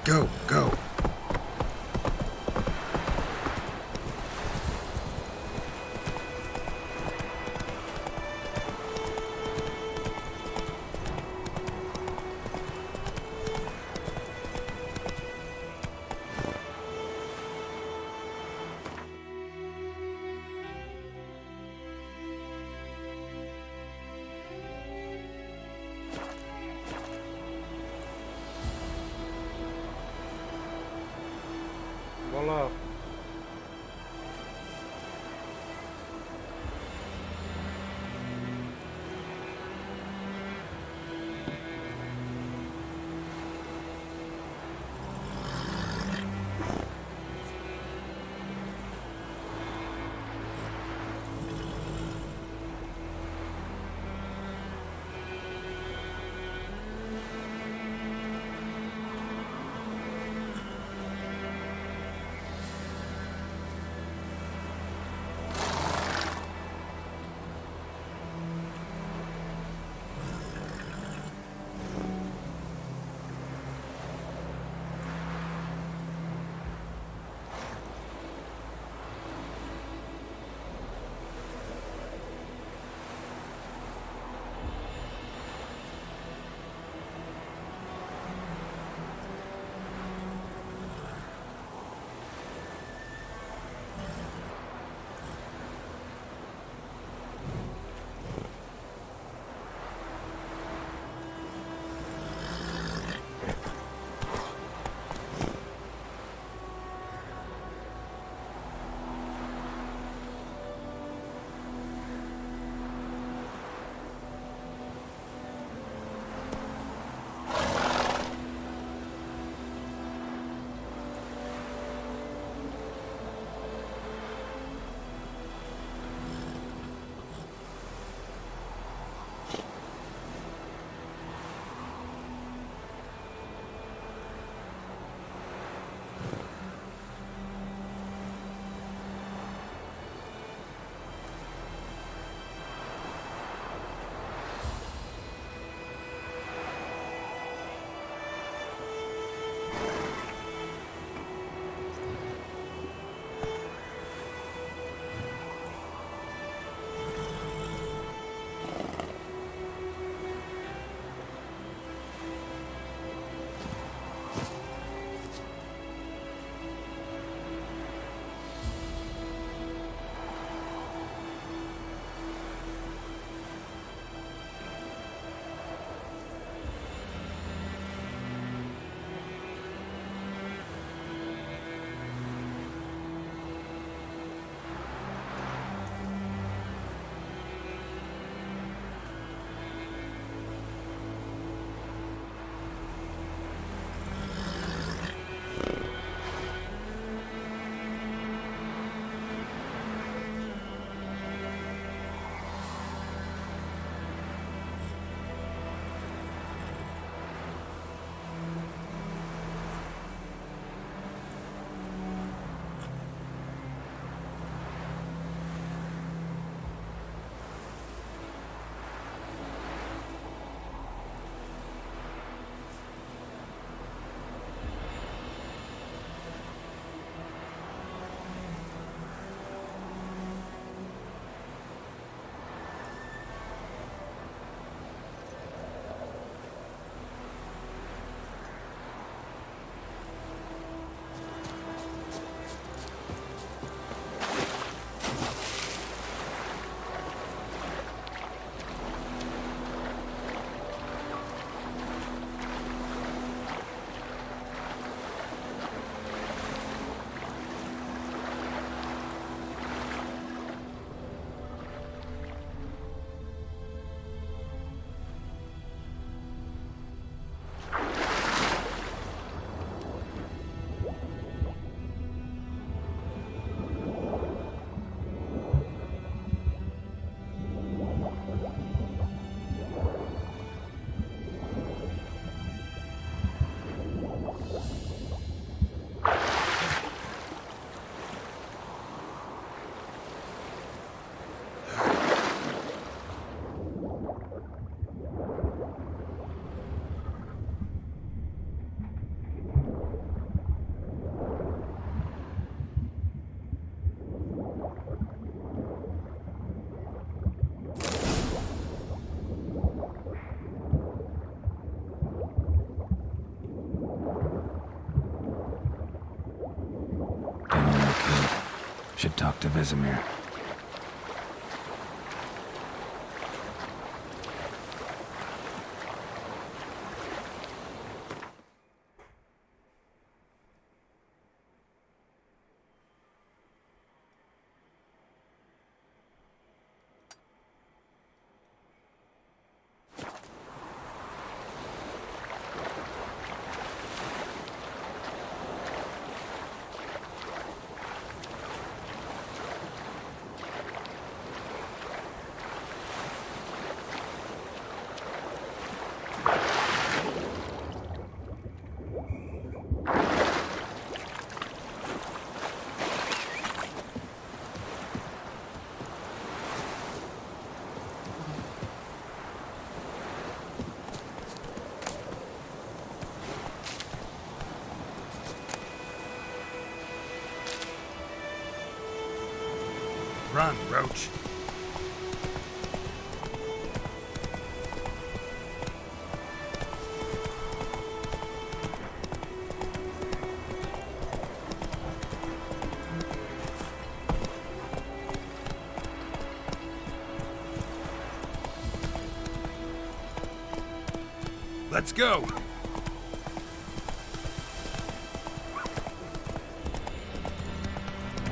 Go, go. Voila. Should talk to Vesemir. Run, Roach. Let's go.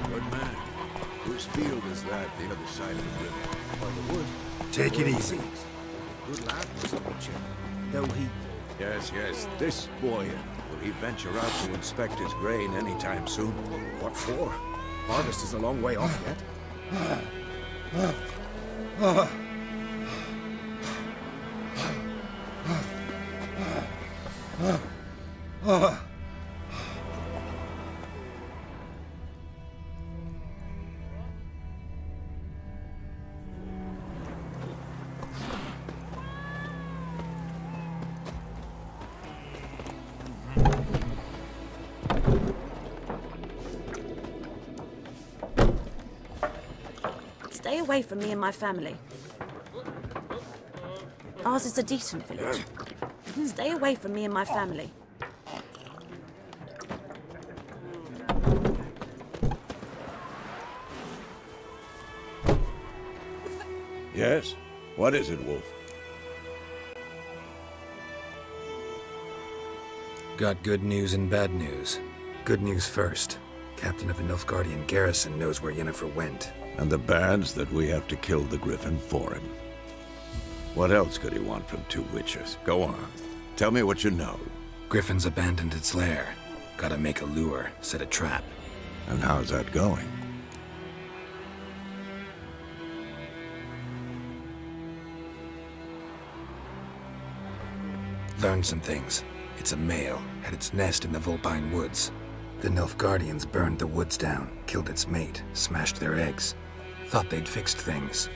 Good man. Whose field is that, the other side of the river? By the wood? Take it easy. Good lad, Mr. Wetcher. Though he... Yes, this boy. Will he venture out to inspect his grain anytime soon? What for? Harvest is a long way off yet. Stay away from me and my family. Ours is a decent village. Stay away from me and my family. Yes? What is it, Wolf? Got good news and bad news. Good news first. Captain of the Nilfgaardian garrison knows where Yennefer went. And the bad's that we have to kill the Griffin for him. What else could he want from two witches? Go on. Tell me what you know. Griffin's abandoned its lair. Gotta make a lure, set a trap. And how's that going? Learned some things. It's a male, had its nest in the Vulpine Woods. The Nilfgaardians burned the woods down, killed its mate, smashed their eggs. Thought they'd fixed things.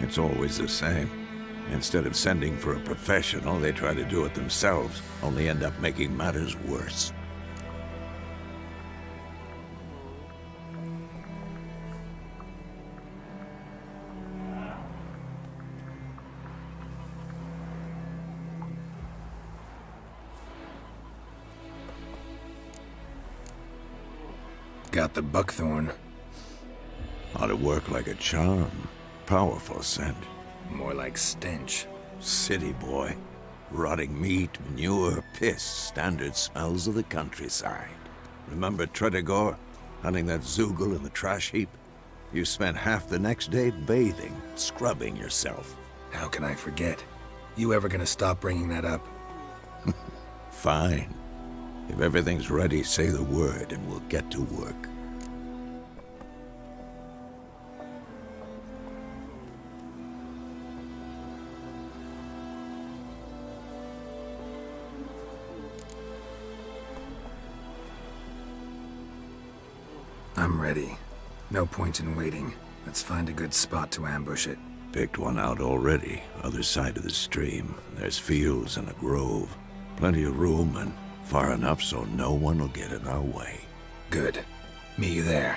It's always the same. Instead of sending for a professional, they try to do it themselves, only end up making matters worse. Got the buckthorn. Ought to work like a charm. Powerful scent. More like stench. City boy. Rotting meat, manure, piss. Standard smells of the countryside. Remember Tredegor? Hunting that Zoogle in the trash heap? You spent half the next day bathing, scrubbing yourself. How can I forget? You ever gonna stop bringing that up? Fine. If everything's ready, say the word and we'll get to work. I'm ready. No point in waiting. Let's find a good spot to ambush it. Picked one out already, other side of the stream. There's fields and a grove. Plenty of room and far enough so no one will get in our way. Good. Meet you there.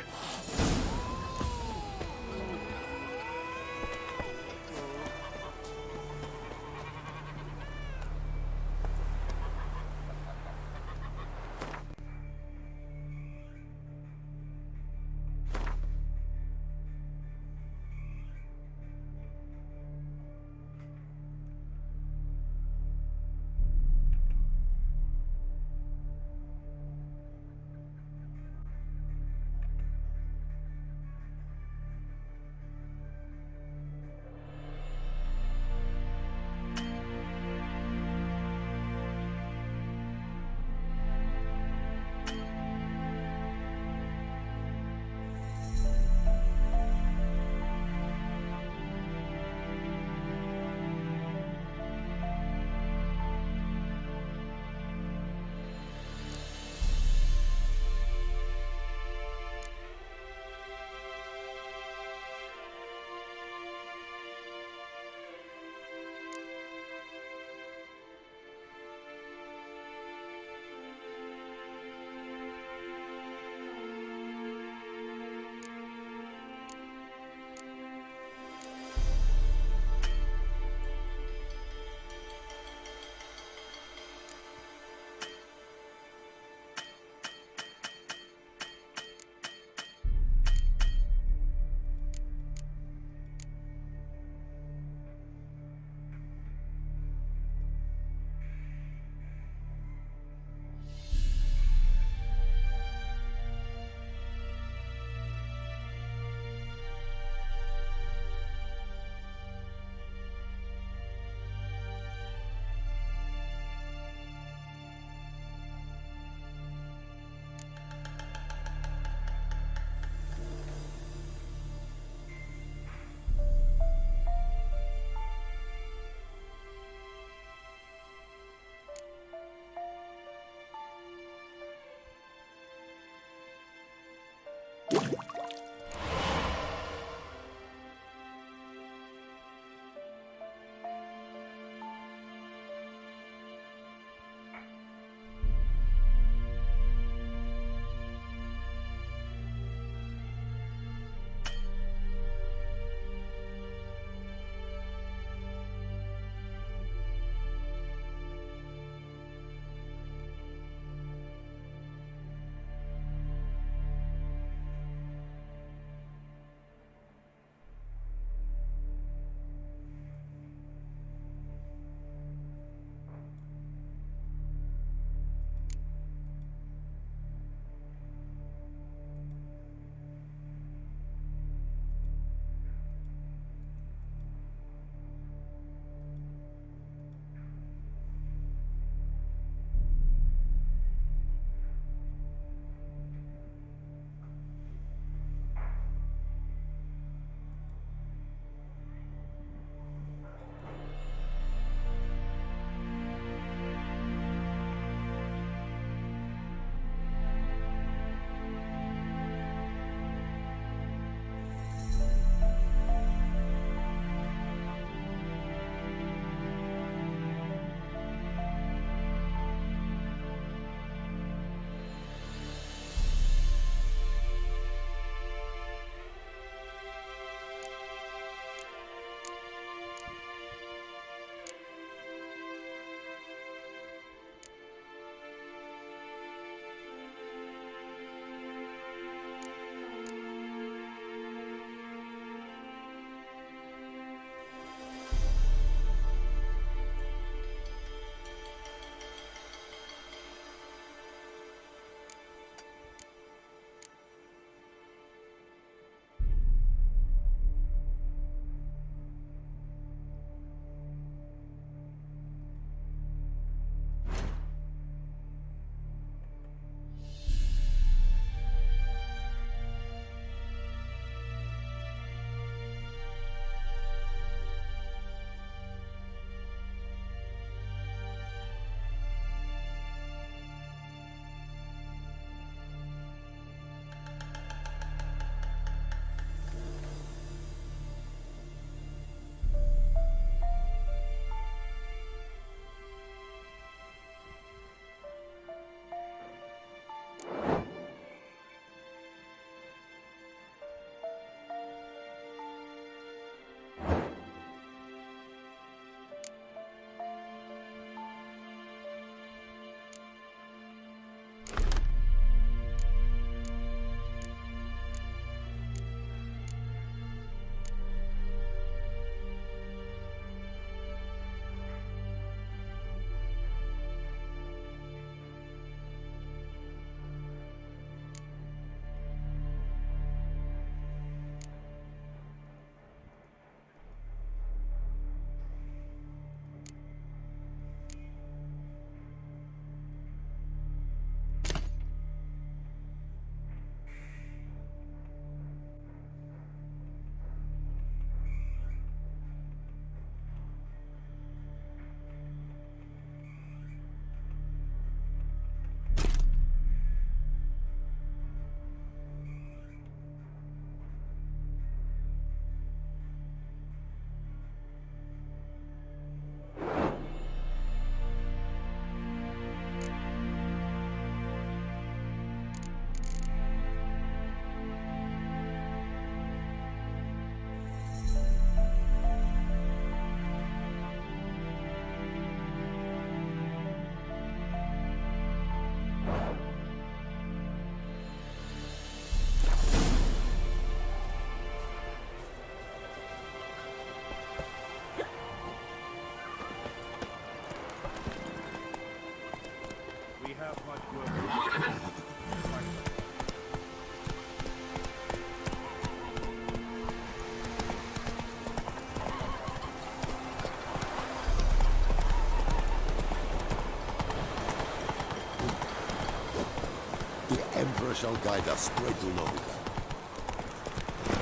shall guide us straight to Lobby.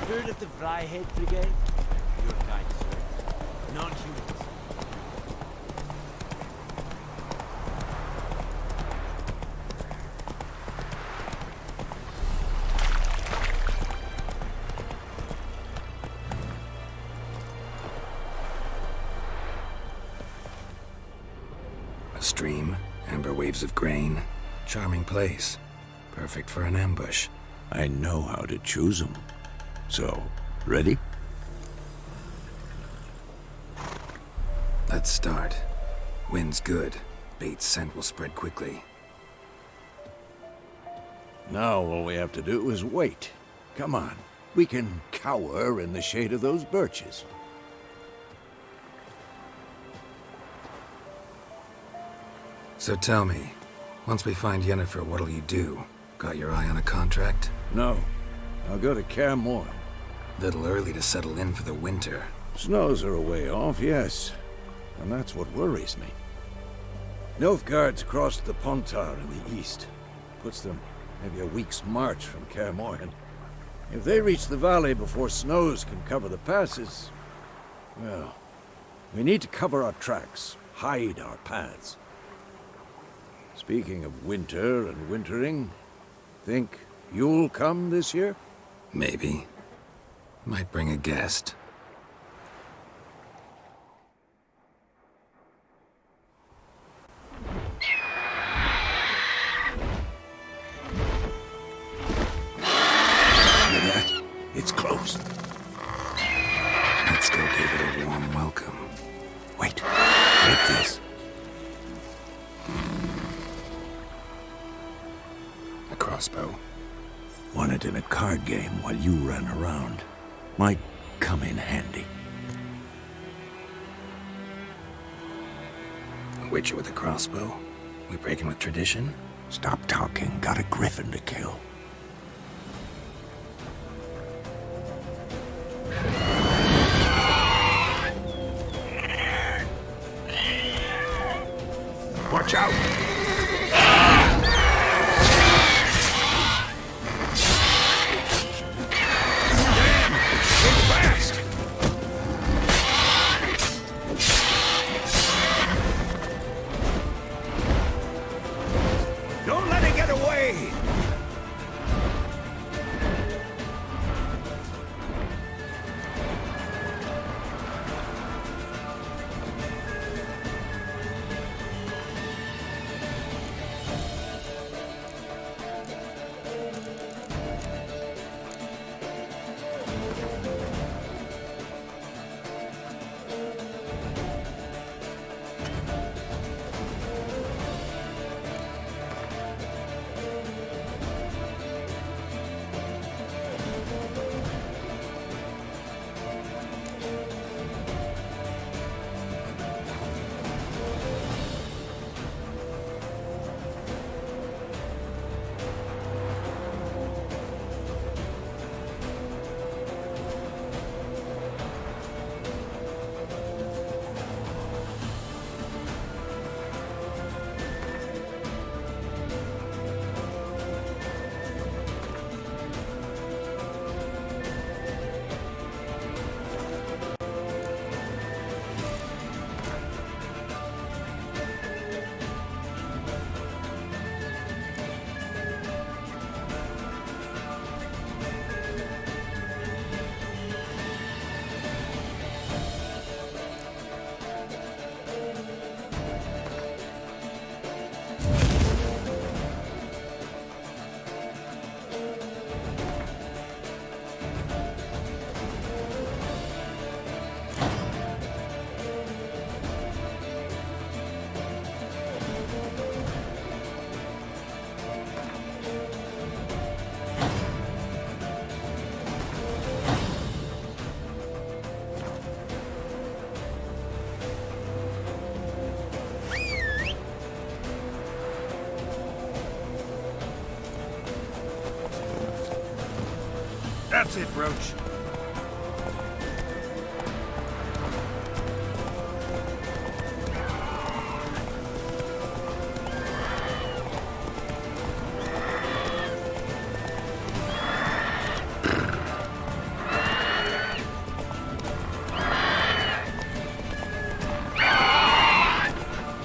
Heard of the Vryhead Brigade? Your kind, sir. Non-humans. A stream, amber waves of grain. Charming place. Perfect for an ambush. I know how to choose them. So, ready? Let's start. Wind's good. Bait's scent will spread quickly. Now all we have to do is wait. Come on. We can cower in the shade of those birches. So tell me, once we find Yennefer, what'll you do? Got your eye on a contract? No. I'll go to Kaer Morhen. Little early to settle in for the winter. Snows are a way off, yes. And that's what worries me. Nilfgaard's across the Pontar in the east. Puts them maybe a week's march from Kaer Morhen. If they reach the valley before snows can cover the passes, well, we need to cover our tracks, hide our paths. Speaking of winter and wintering, think you'll come this year? Maybe. Might bring a guest. Hear that? It's close. Let's go give it a warm welcome. Wait. Take this. A crossbow. Won it in a card game while you ran around. Might come in handy. A witcher with a crossbow? We breaking with tradition? Stop talking. Got a griffin to kill. Watch out! Don't let it get away! That's it, Roach.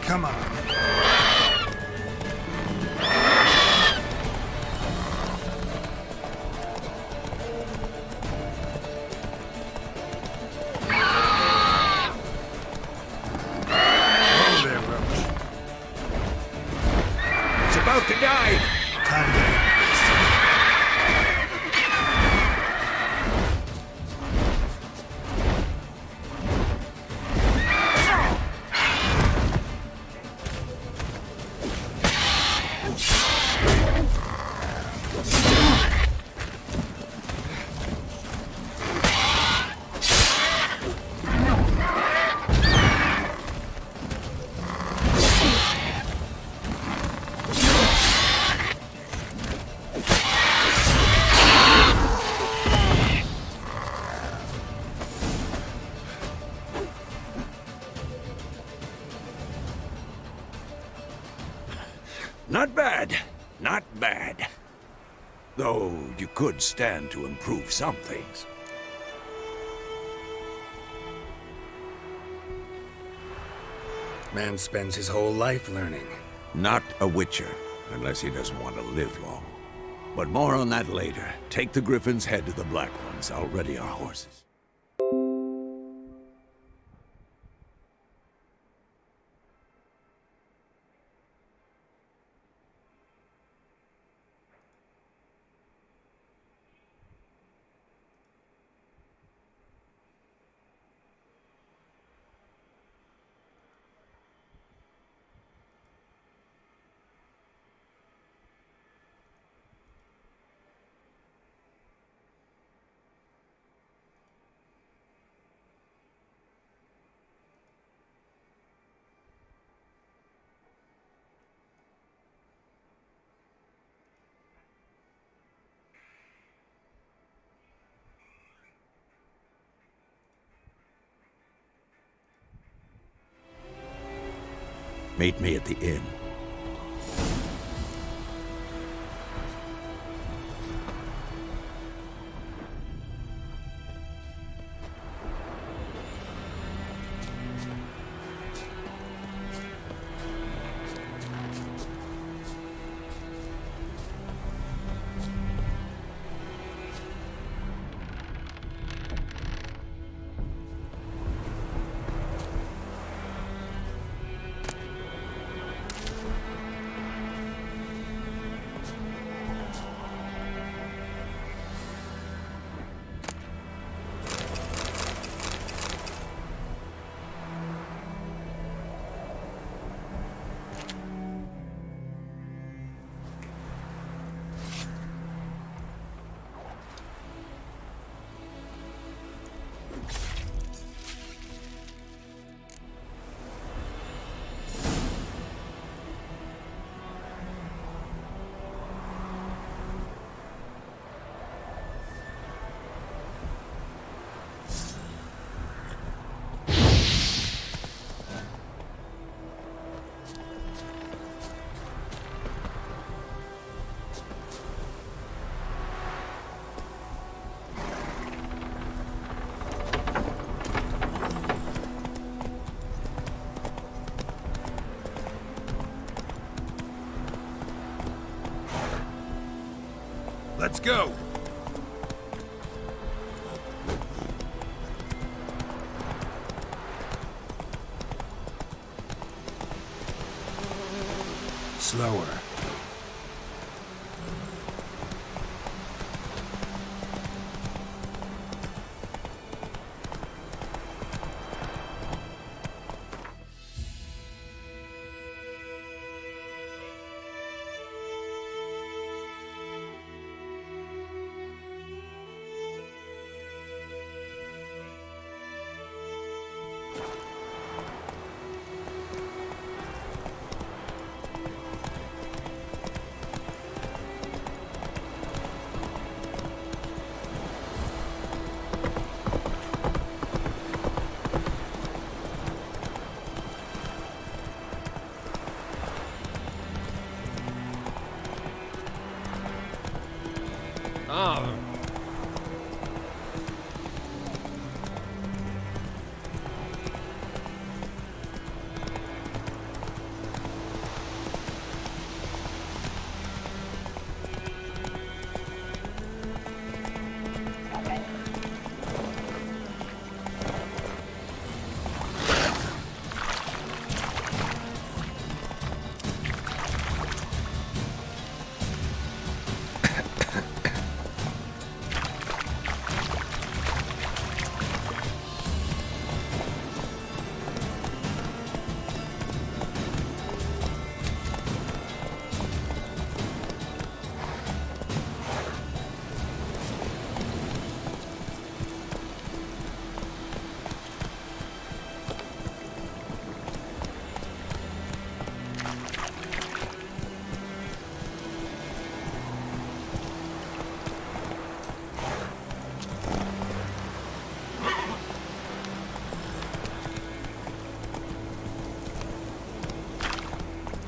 Come on. About to die! Not bad. Not bad. Though you could stand to improve some things. Man spends his whole life learning. Not a Witcher, unless he doesn't want to live long. But more on that later. Take the Griffin's head to the Black Ones. I'll ready our horses. Meet me at the inn. Let's go! Slower.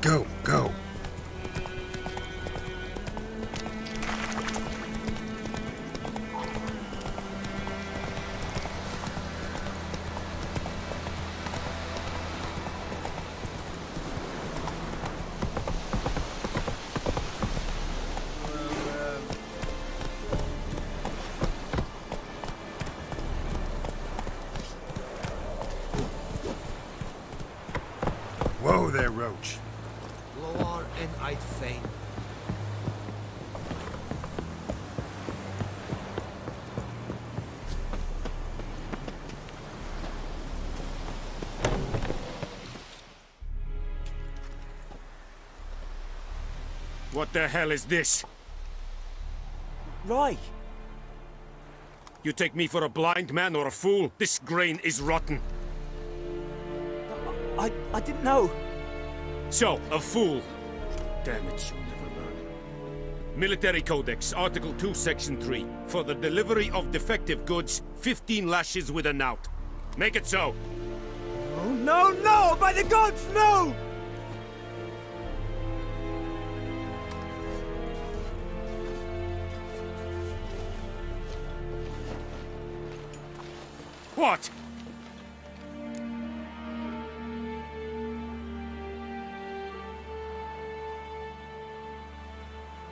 Go, go. Whoa there, Roach. Lower and I'd faint. What the hell is this? Rye! You take me for a blind man or a fool? This grain is rotten. I didn't know. So, a fool. Damn it, you'll never learn. Military Codex, Article 2, Section 3. For the delivery of defective goods, 15 lashes with a knout. Make it so. Oh, no, no! By the gods, no! What?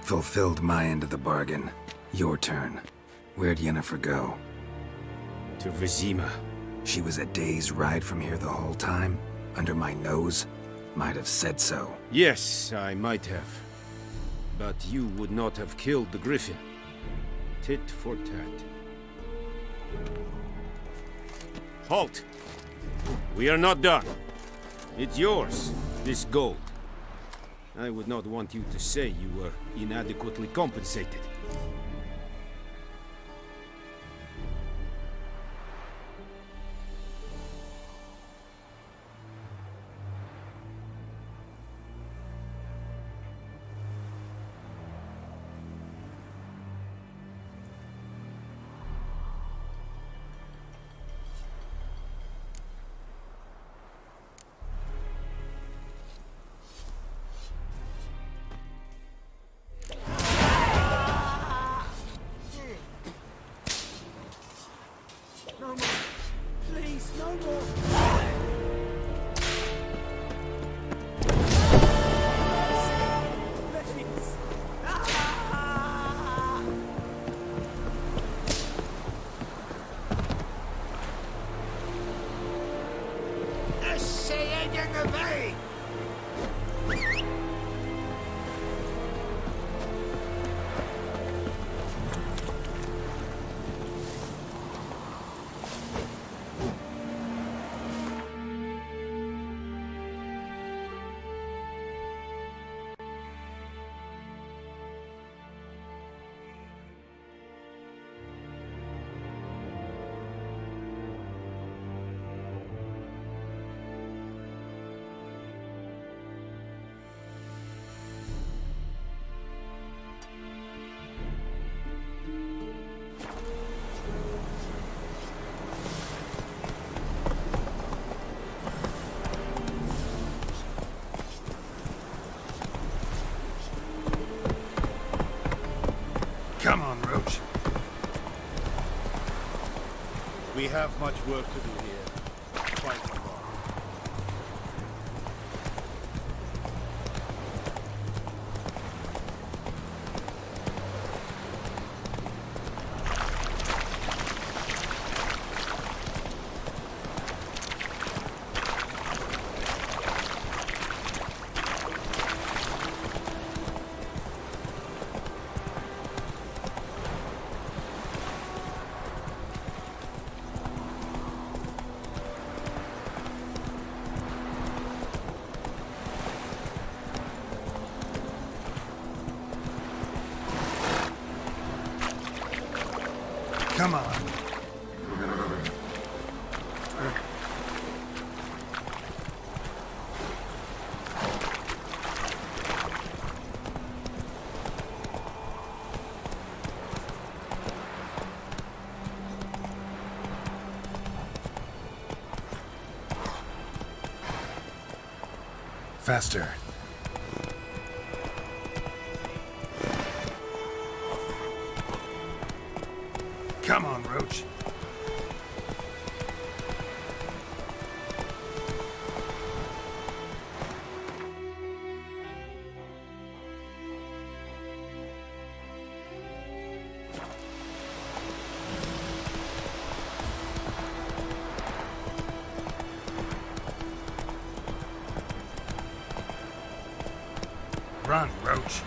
Fulfilled my end of the bargain. Your turn. Where'd Yennefer go? To Vizima. She was a day's ride from here the whole time? Under my nose? Might have said so. Yes, I might have. But you would not have killed the griffin. Tit for tat. Halt! We are not done. It's yours, this gold. I would not want you to say you were inadequately compensated. No more. Please, no more. Please. Essayez de lever! Come on, Roach. We have much work to do here. Quite a lot. Come on. Faster. Come on, Roach. Run, Roach.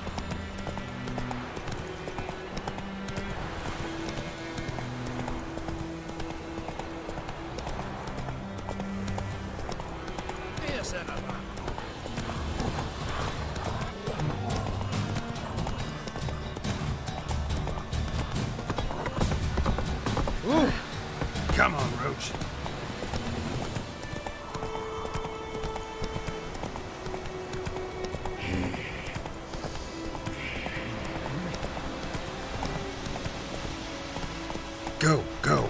Ooh. Come on, Roach. Go, go.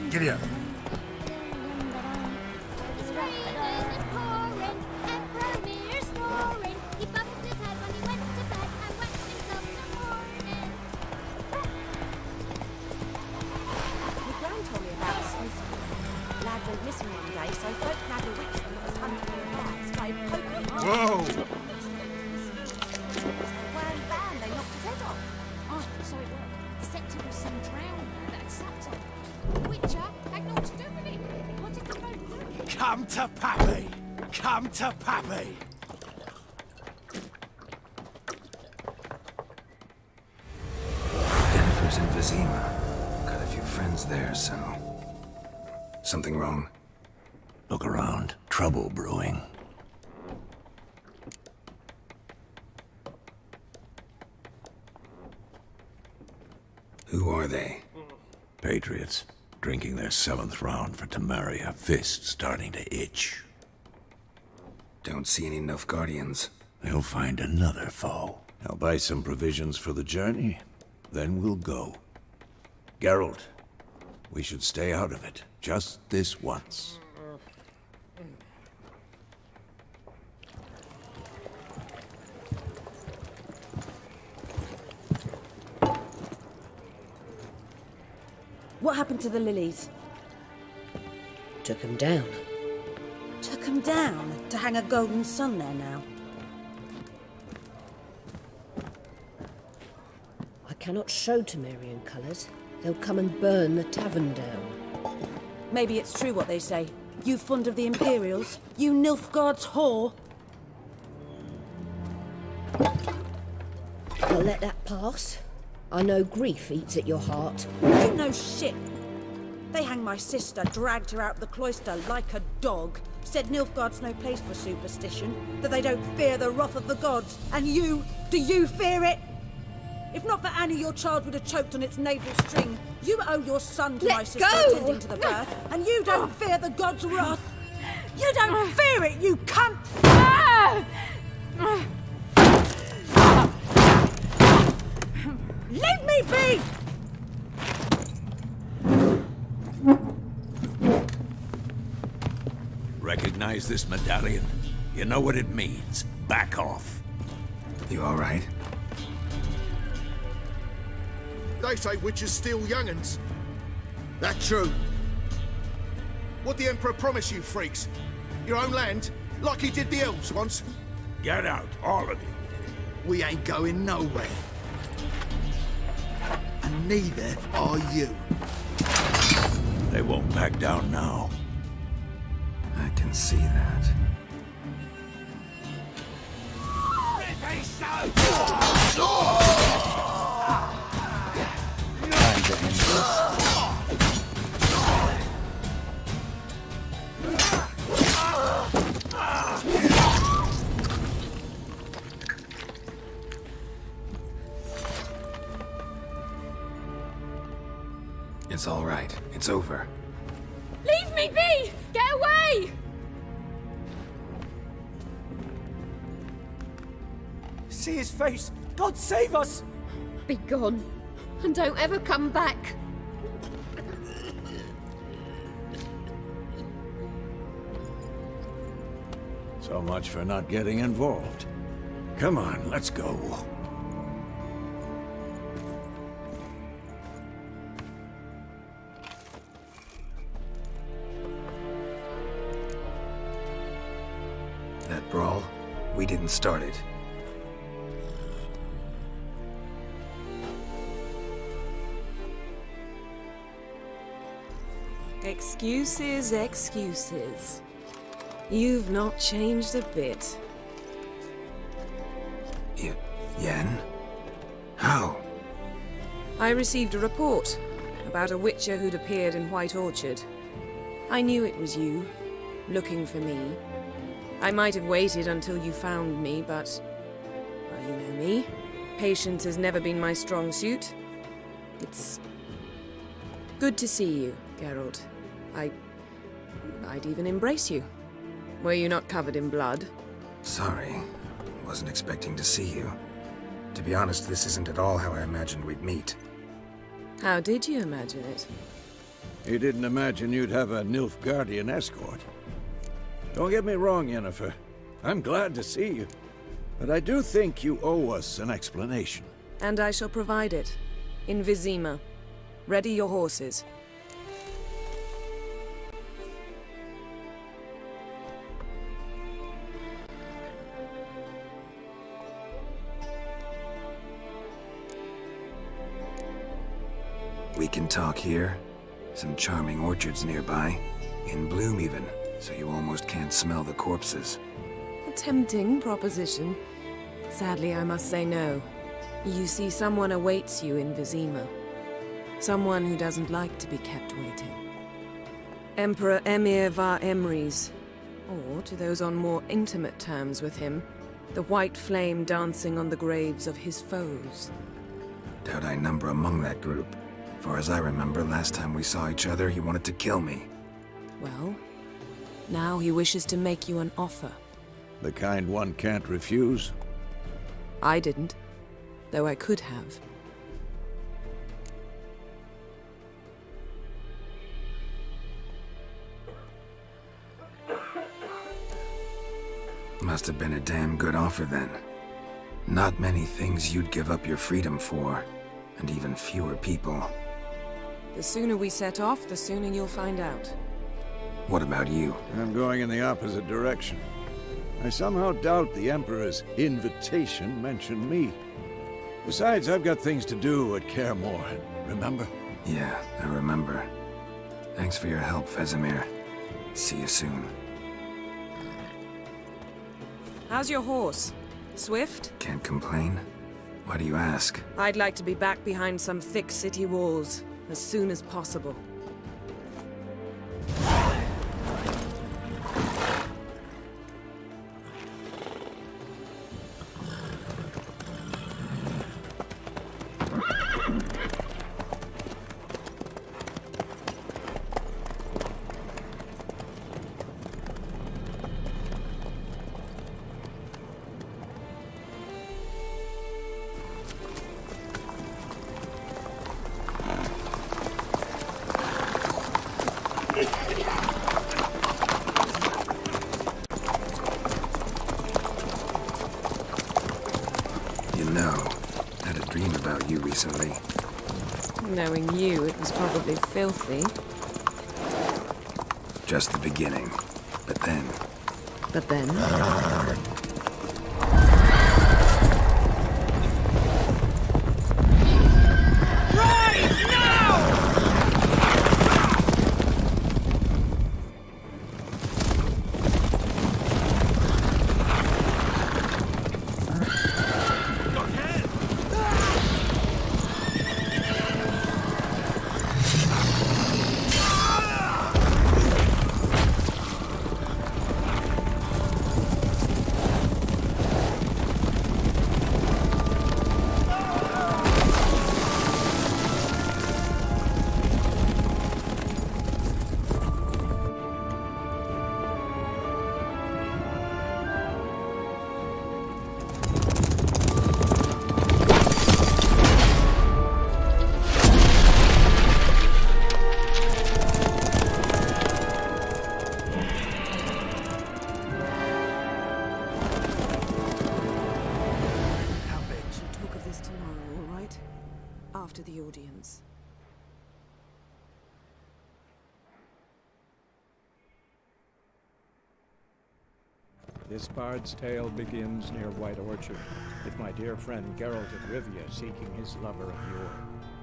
Giddy up. Whoa! Oh, so it worked. Septic was some drowner that had sapped him. Witcher had naught to do with it. What did the boat do? Come to Pappy! Come to Pappy! Jennifer's in Vizima. Got a few friends there, so... Something wrong? Look around. Trouble brewing. Who are they? Patriots. Drinking their 7th round for Temeria. Fist starting to itch. Don't see any Nilfgaardians. They'll find another foe. I'll buy some provisions for the journey. Then we'll go. Geralt, we should stay out of it. Just this once. What happened to the lilies? Took him down. Took them down to hang a golden sun there now. I cannot show Temerian colours. They'll come and burn the tavern down. Maybe it's true what they say. You fond of the Imperials? You Nilfgaard's whore? I'll let that pass. I know grief eats at your heart. You know shit. They hanged my sister, dragged her out the cloister like a dog. Said Nilfgaard's no place for superstition, that they don't fear the wrath of the gods. And you, do you fear it? If not for Annie, your child would have choked on its navel string. You owe your son to my sister attending to the birth, and you don't fear the gods' wrath. You don't fear it, you cunt! Leave me be! Recognize this medallion? You know what it means. Back off. You all right? They say witches steal young'uns. That true? What the Emperor promise you, freaks? Your own land? Like he did the elves once? Get out, all of you. We ain't going nowhere. And neither are you. They won't back down now. I can see that. It's all right. It's over. Leave me be! Get away! See his face! God save us! Be gone, and don't ever come back. So much for not getting involved. Come on, let's go. That brawl, we didn't start it. Excuses, excuses. You've not changed a bit. Yen? How? I received a report about a Witcher who'd appeared in White Orchard. I knew it was you, looking for me. I might have waited until you found me, but... well, you know me. Patience has never been my strong suit. It's... good to see you, Geralt. I'd even embrace you. Were you not covered in blood? Sorry. Wasn't expecting to see you. To be honest, this isn't at all how I imagined we'd meet. How did you imagine it? You didn't imagine you'd have a Nilfgaardian escort. Don't get me wrong, Yennefer. I'm glad to see you. But I do think you owe us an explanation. And I shall provide it. In Vizima. Ready your horses. We can talk here. Some charming orchards nearby. In bloom even, so you almost can't smell the corpses. A tempting proposition. Sadly, I must say no. You see, someone awaits you in Vizima. Someone who doesn't like to be kept waiting. Emperor Emir var Emrys. Or, to those on more intimate terms with him, the white flame dancing on the graves of his foes. Doubt I number among that group. Far as I remember, last time we saw each other, he wanted to kill me. Well, now he wishes to make you an offer. The kind one can't refuse? I didn't, though I could have. Must have been a damn good offer then. Not many things you'd give up your freedom for, and even fewer people. The sooner we set off, the sooner you'll find out. What about you? I'm going in the opposite direction. I somehow doubt the Emperor's invitation mentioned me. Besides, I've got things to do at Kaer Morhen, remember? Yeah, I remember. Thanks for your help, Vesemir. See you soon. How's your horse? Swift? Can't complain. Why do you ask? I'd like to be back behind some thick city walls as soon as possible. Recently. Knowing you, it was probably filthy. Just the beginning. But then... But then? after the audience. This bard's tale begins near White Orchard, with my dear friend Geralt of Rivia seeking his lover of yore,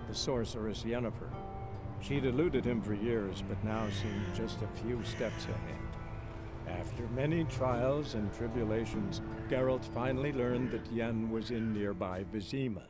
the sorceress Yennefer. She'd eluded him for years, but now seemed just a few steps ahead. After many trials and tribulations, Geralt finally learned that Yen was in nearby Vizima.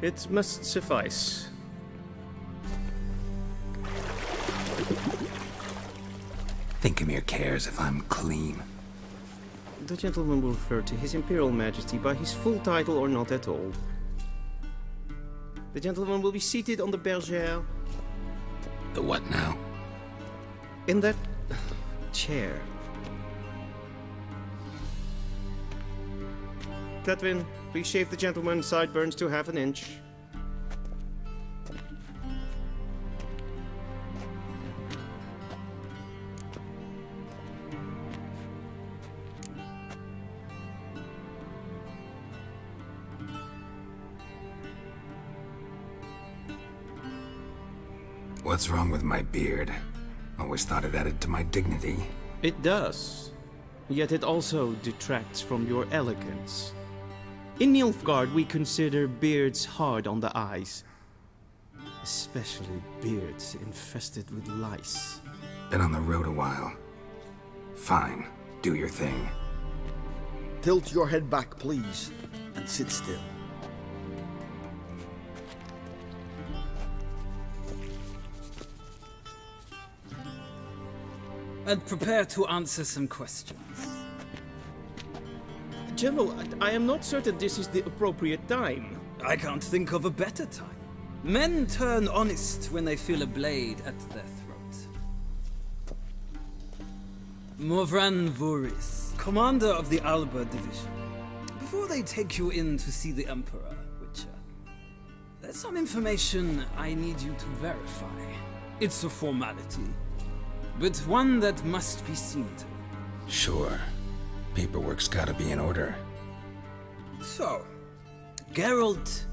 It must suffice. Thinkemere cares if I'm clean. The gentleman will refer to His Imperial Majesty by his full title or not at all. The gentleman will be seated on the bergère. The what now? In that chair. Catwin, please shave the gentleman's sideburns to half an inch. What's wrong with my beard? Always thought it added to my dignity. It does. Yet it also detracts from your elegance. In Nilfgaard, we consider beards hard on the eyes. Especially beards infested with lice. Been on the road a while. Fine, do your thing. Tilt your head back, please, and sit still. And prepare to answer some questions. General, I am not certain this is the appropriate time. I can't think of a better time. Men turn honest when they feel a blade at their throat. Morvran Vuris, commander of the Alba Division. Before they take you in to see the Emperor, Witcher, there's some information I need you to verify. It's a formality, but one that must be seen to. Sure. Paperwork's gotta be in order. So, Geralt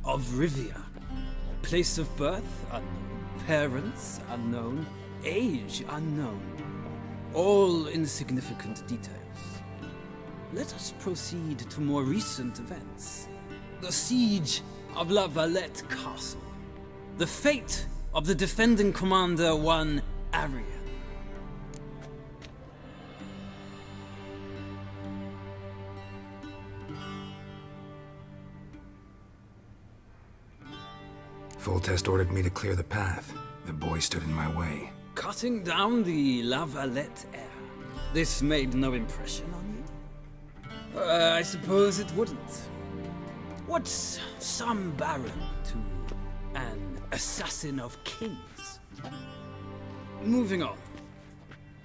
of Rivia. Place of birth unknown. Parents unknown. Age unknown. All insignificant details. Let us proceed to more recent events. The siege of La Valette Castle. The fate of the defending commander, one Arian. Foltest ordered me to clear the path. The boy stood in my way. Cutting down the La Valette heir. This made no impression on you? I suppose it wouldn't. What's some baron to an assassin of kings? Moving on.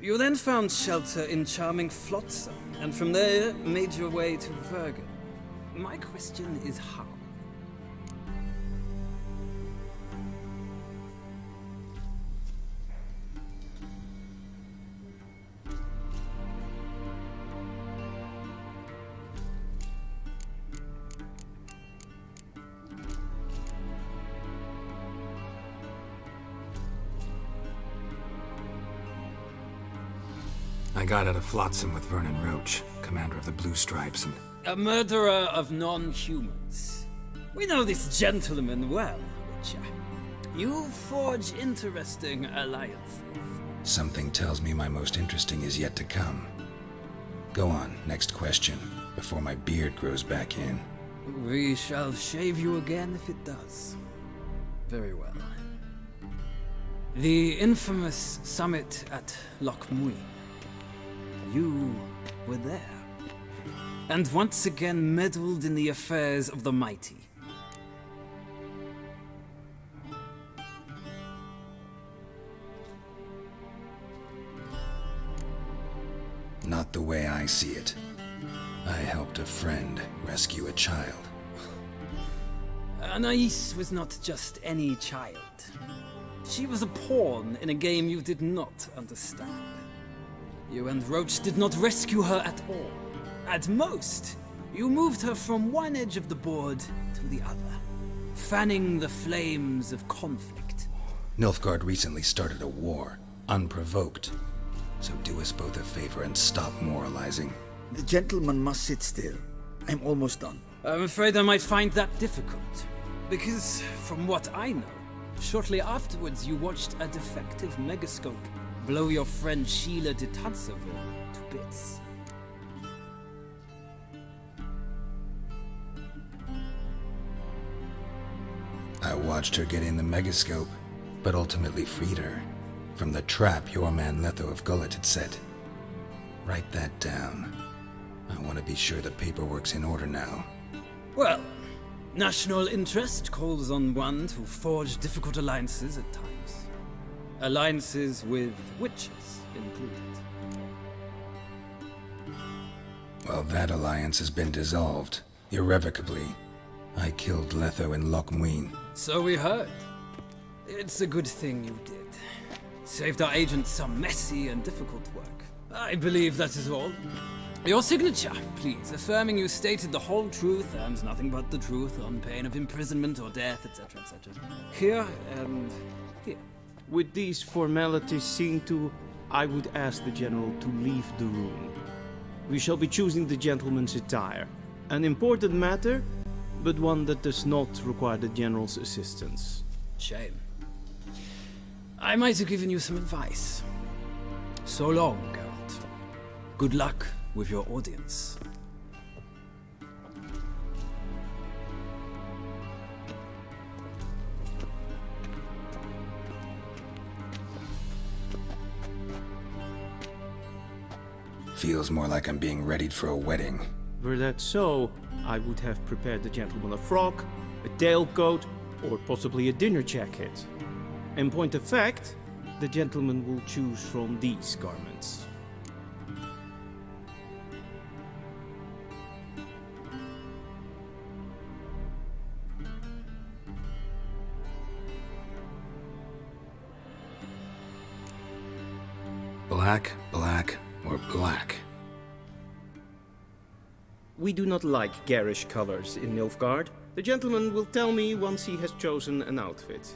You then found shelter in charming Flotsam, and from there made your way to Vergen. My question is how? I got out of Flotsam with Vernon Roach, commander of the Blue Stripes, and... A murderer of non-humans. We know this gentleman well, Witcher. You forge interesting alliances. Something tells me my most interesting is yet to come. Go on, next question, before my beard grows back in. We shall shave you again if it does. Very well. The infamous summit at Loch Muin. You were there, and once again meddled in the affairs of the mighty. Not the way I see it. I helped a friend rescue a child. Anais was not just any child. She was a pawn in a game you did not understand. You and Roach did not rescue her at all. At most, you moved her from one edge of the board to the other, fanning the flames of conflict. Nilfgaard recently started a war, unprovoked. So do us both a favor and stop moralizing. The gentleman must sit still. I'm almost done. I'm afraid I might find that difficult. Because, from what I know, shortly afterwards you watched a defective megascope blow your friend Sheila de Tanseville to bits. I watched her get in the megascope, but ultimately freed her from the trap your man Letho of Gullet had set. Write that down. I want to be sure the paperwork's in order now. Well, national interest calls on one to forge difficult alliances at times. Alliances with witches included. Well, that alliance has been dissolved, irrevocably. I killed Letho in Loch Muin. So we heard. It's a good thing you did. Saved our agent some messy and difficult work. I believe that is all. Your signature, please, affirming you stated the whole truth and nothing but the truth on pain of imprisonment or death, etc., etc. Here and here. With these formalities seen to, I would ask the General to leave the room. We shall be choosing the gentleman's attire. An important matter, but one that does not require the General's assistance. Shame. I might have given you some advice. So long, Geralt. Good luck with your audience. Feels more like I'm being readied for a wedding. Were that so, I would have prepared the gentleman a frock, a tailcoat, or possibly a dinner jacket. In point of fact, the gentleman will choose from these garments. Black, black, or black? We do not like garish colors in Nilfgaard. The gentleman will tell me once he has chosen an outfit.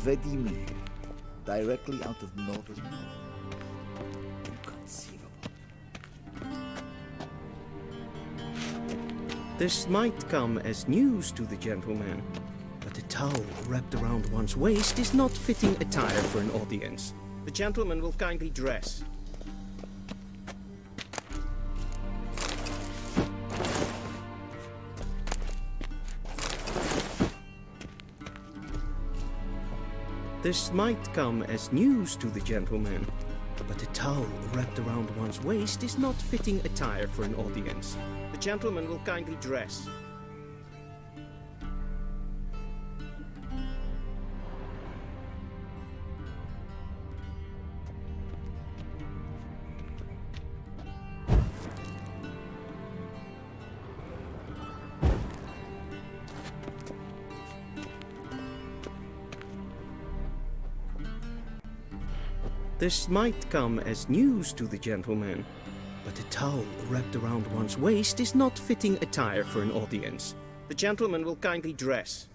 Vedimir, directly out of northern. Inconceivable. This might come as news to the gentleman, but a towel wrapped around one's waist is not fitting attire for an audience. The gentleman will kindly dress. This might come as news to the gentleman, but a towel wrapped around one's waist is not fitting attire for an audience. The gentleman will kindly dress. This might come as news to the gentleman, but a towel wrapped around one's waist is not fitting attire for an audience. The gentleman will kindly dress.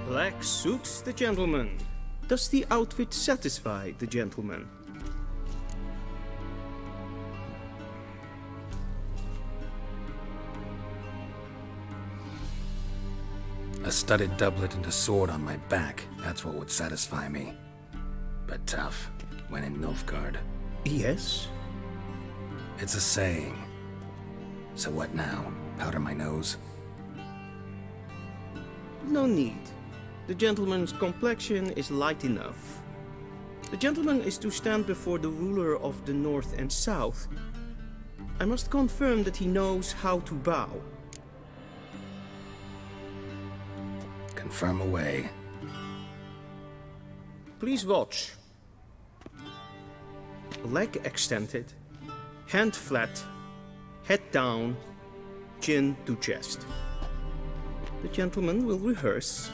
Black suits the gentleman. Does the outfit satisfy the gentleman? A studded doublet and a sword on my back, that's what would satisfy me. But tough, when in Nilfgaard. Yes? It's a saying. So what now? Powder my nose? No need. The gentleman's complexion is light enough. The gentleman is to stand before the ruler of the North and South. I must confirm that he knows how to bow. Confirm away. Please watch. Leg extended, hand flat, head down, chin to chest. The gentleman will rehearse.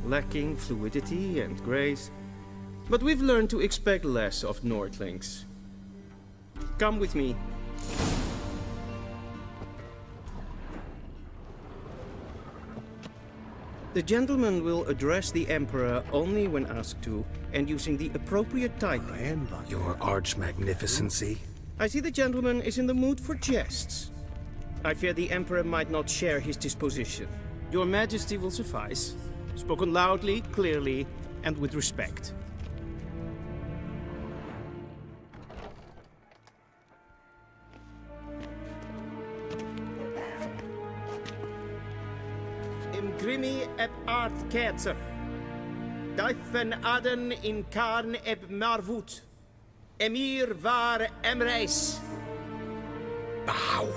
Lacking fluidity and grace. But we've learned to expect less of Nordlings. Come with me. The gentleman will address the Emperor only when asked to, and using the appropriate title. Your Arch-Magnificency? I see the gentleman is in the mood for jests. I fear the Emperor might not share his disposition. Your Majesty will suffice. Spoken loudly, clearly, and with respect. Im grimi eb art ketzer. Duifen aden in karn eb marvut. Emir var emreis. Bow.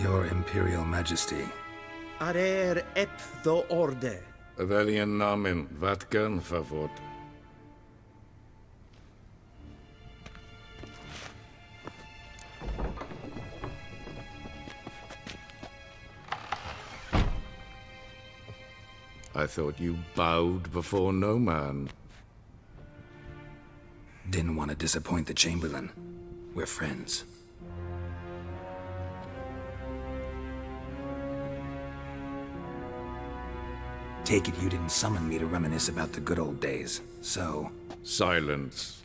Your Imperial Majesty. Arer ep the orde. Welchen Namen? Wat gern favor? I thought you bowed before no man. Didn't want to disappoint the Chamberlain. We're friends. Take it you didn't summon me to reminisce about the good old days, so... Silence.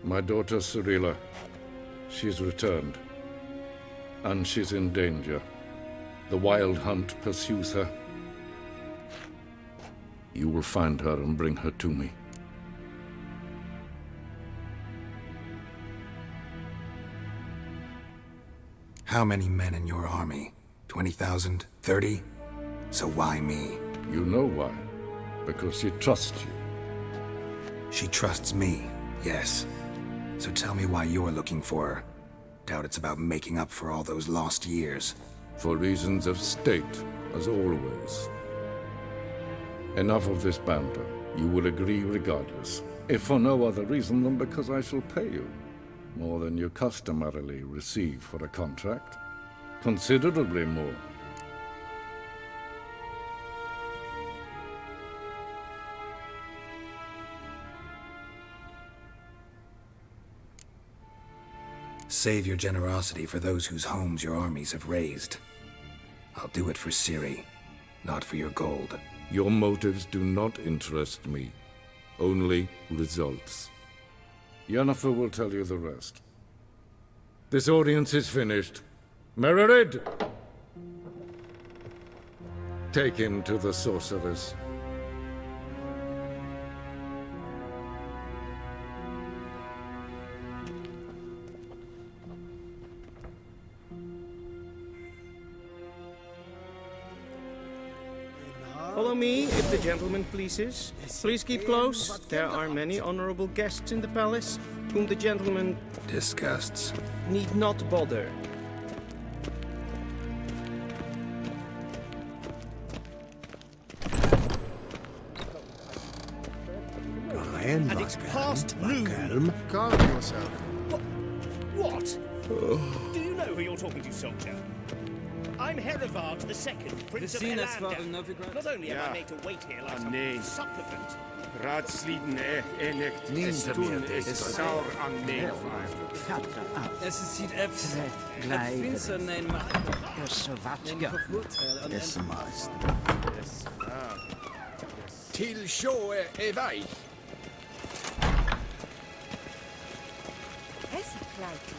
My daughter Cyrilla, she's returned. And she's in danger. The Wild Hunt pursues her. You will find her and bring her to me. How many men in your army? 20,000? 30? So why me? You know why. Because she trusts you. She trusts me, yes. So tell me why you're looking for her. Doubt it's about making up for all those lost years. For reasons of state, as always. Enough of this banter. You will agree regardless. If for no other reason than because I shall pay you. More than you customarily receive for a contract. Considerably more. Save your generosity for those whose homes your armies have razed. I'll do it for Ciri, not for your gold. Your motives do not interest me. Only results. Yennefer will tell you the rest. This audience is finished. Mererid! Take him to the sorceress. Follow me, if the gentleman pleases. Please keep close. There are many honorable guests in the palace, whom the gentleman... disgusts. ...need not bother. and it's past noon. Calm yourself. What? Do you know who you're talking to, soldier? I'm Herivard II, Prince of Elander. Not only am I made to wait here like some supplicant. Raadsliden echt Niet te meer is deze saur aan neer. Es ziet even. Het vindt neem maar. Till show är väg. Hessa klaiti,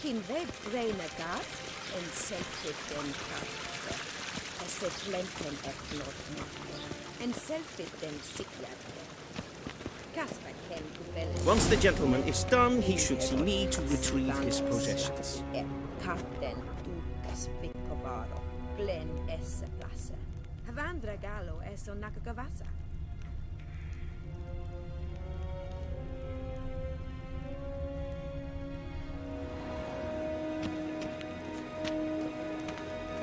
kin ved brena gat, en selfit den kaffe. Hessa glemten efterlåt matte, en selfit den sikjate. Kasper ken duvel. Once the gentleman is done, he should see me to retrieve his possessions. Katten dukas vicovaro, glen esse plasse. Havandra galo eso nakagavasa.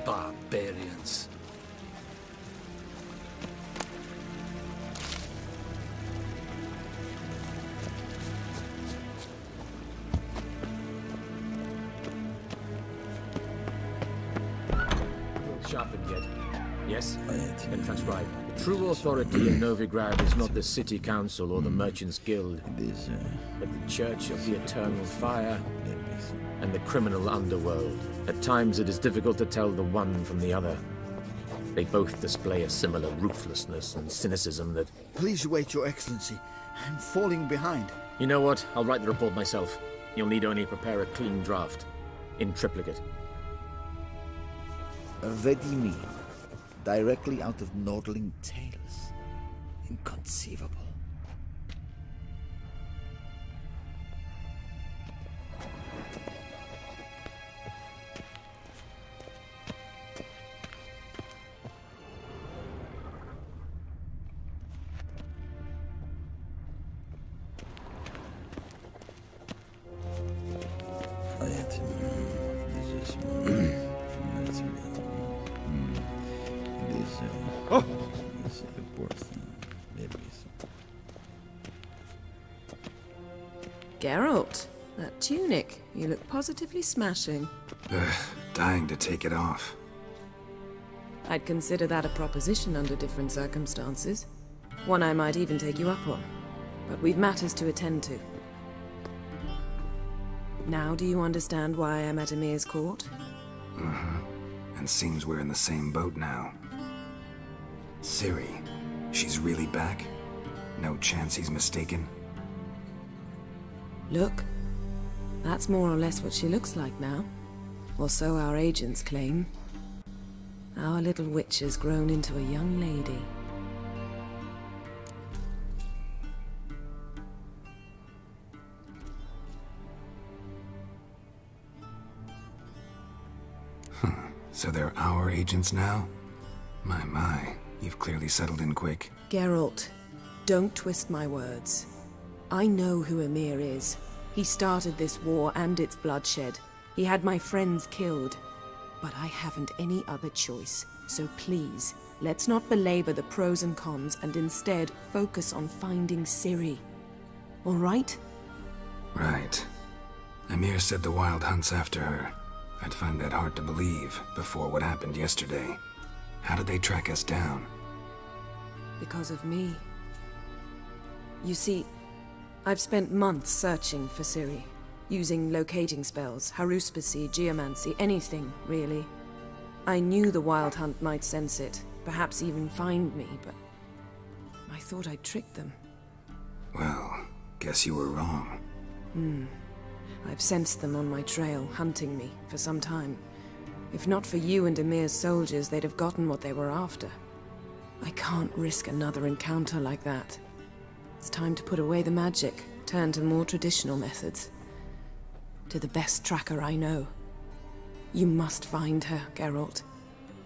Barbarians. Sharpened yet? Yes? Then transcribe. True authority in Novigrad is not the city council or the merchants' guild, but the Church of the Eternal Fire and the criminal underworld. At times it is difficult to tell the one from the other. They both display a similar ruthlessness and cynicism that... Please wait, Your Excellency. I'm falling behind. You know what? I'll write the report myself. You'll need only prepare a clean draft. In triplicate. Vedimi, directly out of Nordling tales. Inconceivable. Geralt, that tunic. You look positively smashing. Dying to take it off. I'd consider that a proposition under different circumstances. One I might even take you up on. But we've matters to attend to. Now do you understand why I'm at Emir's court? And seems we're in the same boat now. Ciri, she's really back? No chance he's mistaken? Look, that's more or less what she looks like now. Or so our agents claim. Our little witch has grown into a young lady. So they're our agents now? My, you've clearly settled in quick. Geralt, don't twist my words. I know who Emir is. He started this war and its bloodshed. He had my friends killed. But I haven't any other choice. So please, let's not belabor the pros and cons and instead focus on finding Ciri. All right? Right. Emir said the Wild Hunt's after her. I'd find that hard to believe before what happened yesterday. How did they track us down? Because of me. You see, I've spent months searching for Ciri, using locating spells, haruspicy, geomancy, anything, really. I knew the Wild Hunt might sense it, perhaps even find me, but I thought I'd tricked them. Well, guess you were wrong. I've sensed them on my trail, hunting me, for some time. If not for you and Emir's soldiers, they'd have gotten what they were after. I can't risk another encounter like that. It's time to put away the magic, turn to more traditional methods. To the best tracker I know. You must find her, Geralt.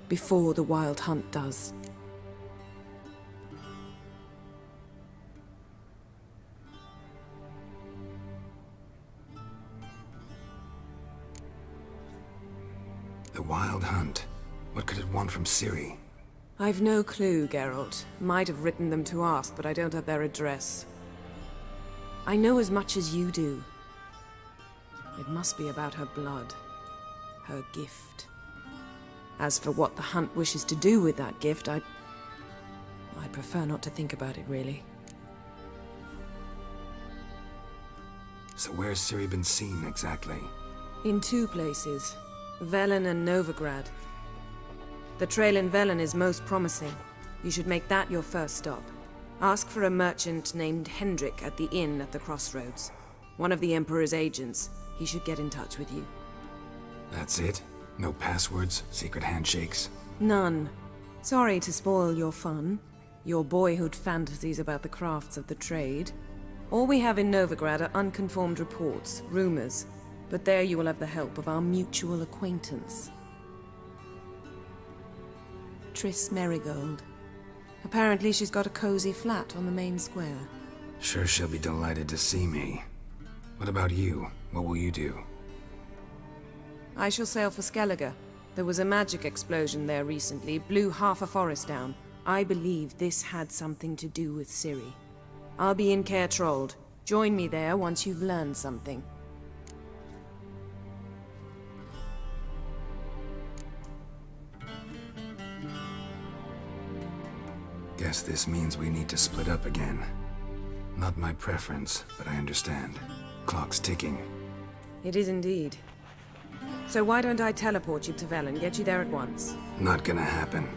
Before the Wild Hunt does. The Wild Hunt? What could it want from Ciri? I've no clue, Geralt. Might have written them to ask, but I don't have their address. I know as much as you do. It must be about her blood. Her gift. As for what the hunt wishes to do with that gift, I'd prefer not to think about it, really. So where's Ciri been seen, exactly? In 2 places. Velen and Novigrad. The trail in Velen is most promising. You should make that your first stop. Ask for a merchant named Hendrik at the inn at the crossroads. One of the Emperor's agents. He should get in touch with you. That's it? No passwords? Secret handshakes? None. Sorry to spoil your fun. Your boyhood fantasies about the crafts of the trade. All we have in Novigrad are unconfirmed reports, rumors. But there you will have the help of our mutual acquaintance. Triss Merigold. Apparently she's got a cozy flat on the main square. Sure she'll be delighted to see me. What about you? What will you do? I shall sail for Skellige. There was a magic explosion there recently, blew half a forest down. I believe this had something to do with Ciri. I'll be in Caer Trold. Join me there once you've learned something. Guess this means we need to split up again. Not my preference, but I understand. Clock's ticking. It is indeed. So why don't I teleport you to Velen, get you there at once? Not gonna happen.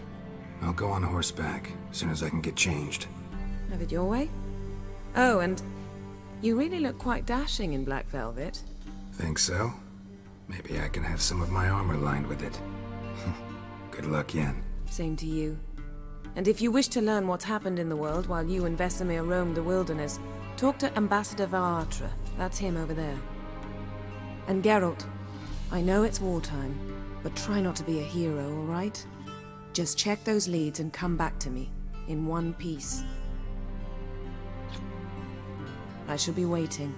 I'll go on horseback, as soon as I can get changed. Have it your way? Oh, and you really look quite dashing in black velvet. Think so? Maybe I can have some of my armor lined with it. Good luck, Yen. Same to you. And if you wish to learn what's happened in the world while you and Vesemir roamed the wilderness, talk to Ambassador Varatra. That's him over there. And Geralt, I know it's wartime, but try not to be a hero, all right? Just check those leads and come back to me, in one piece. I shall be waiting.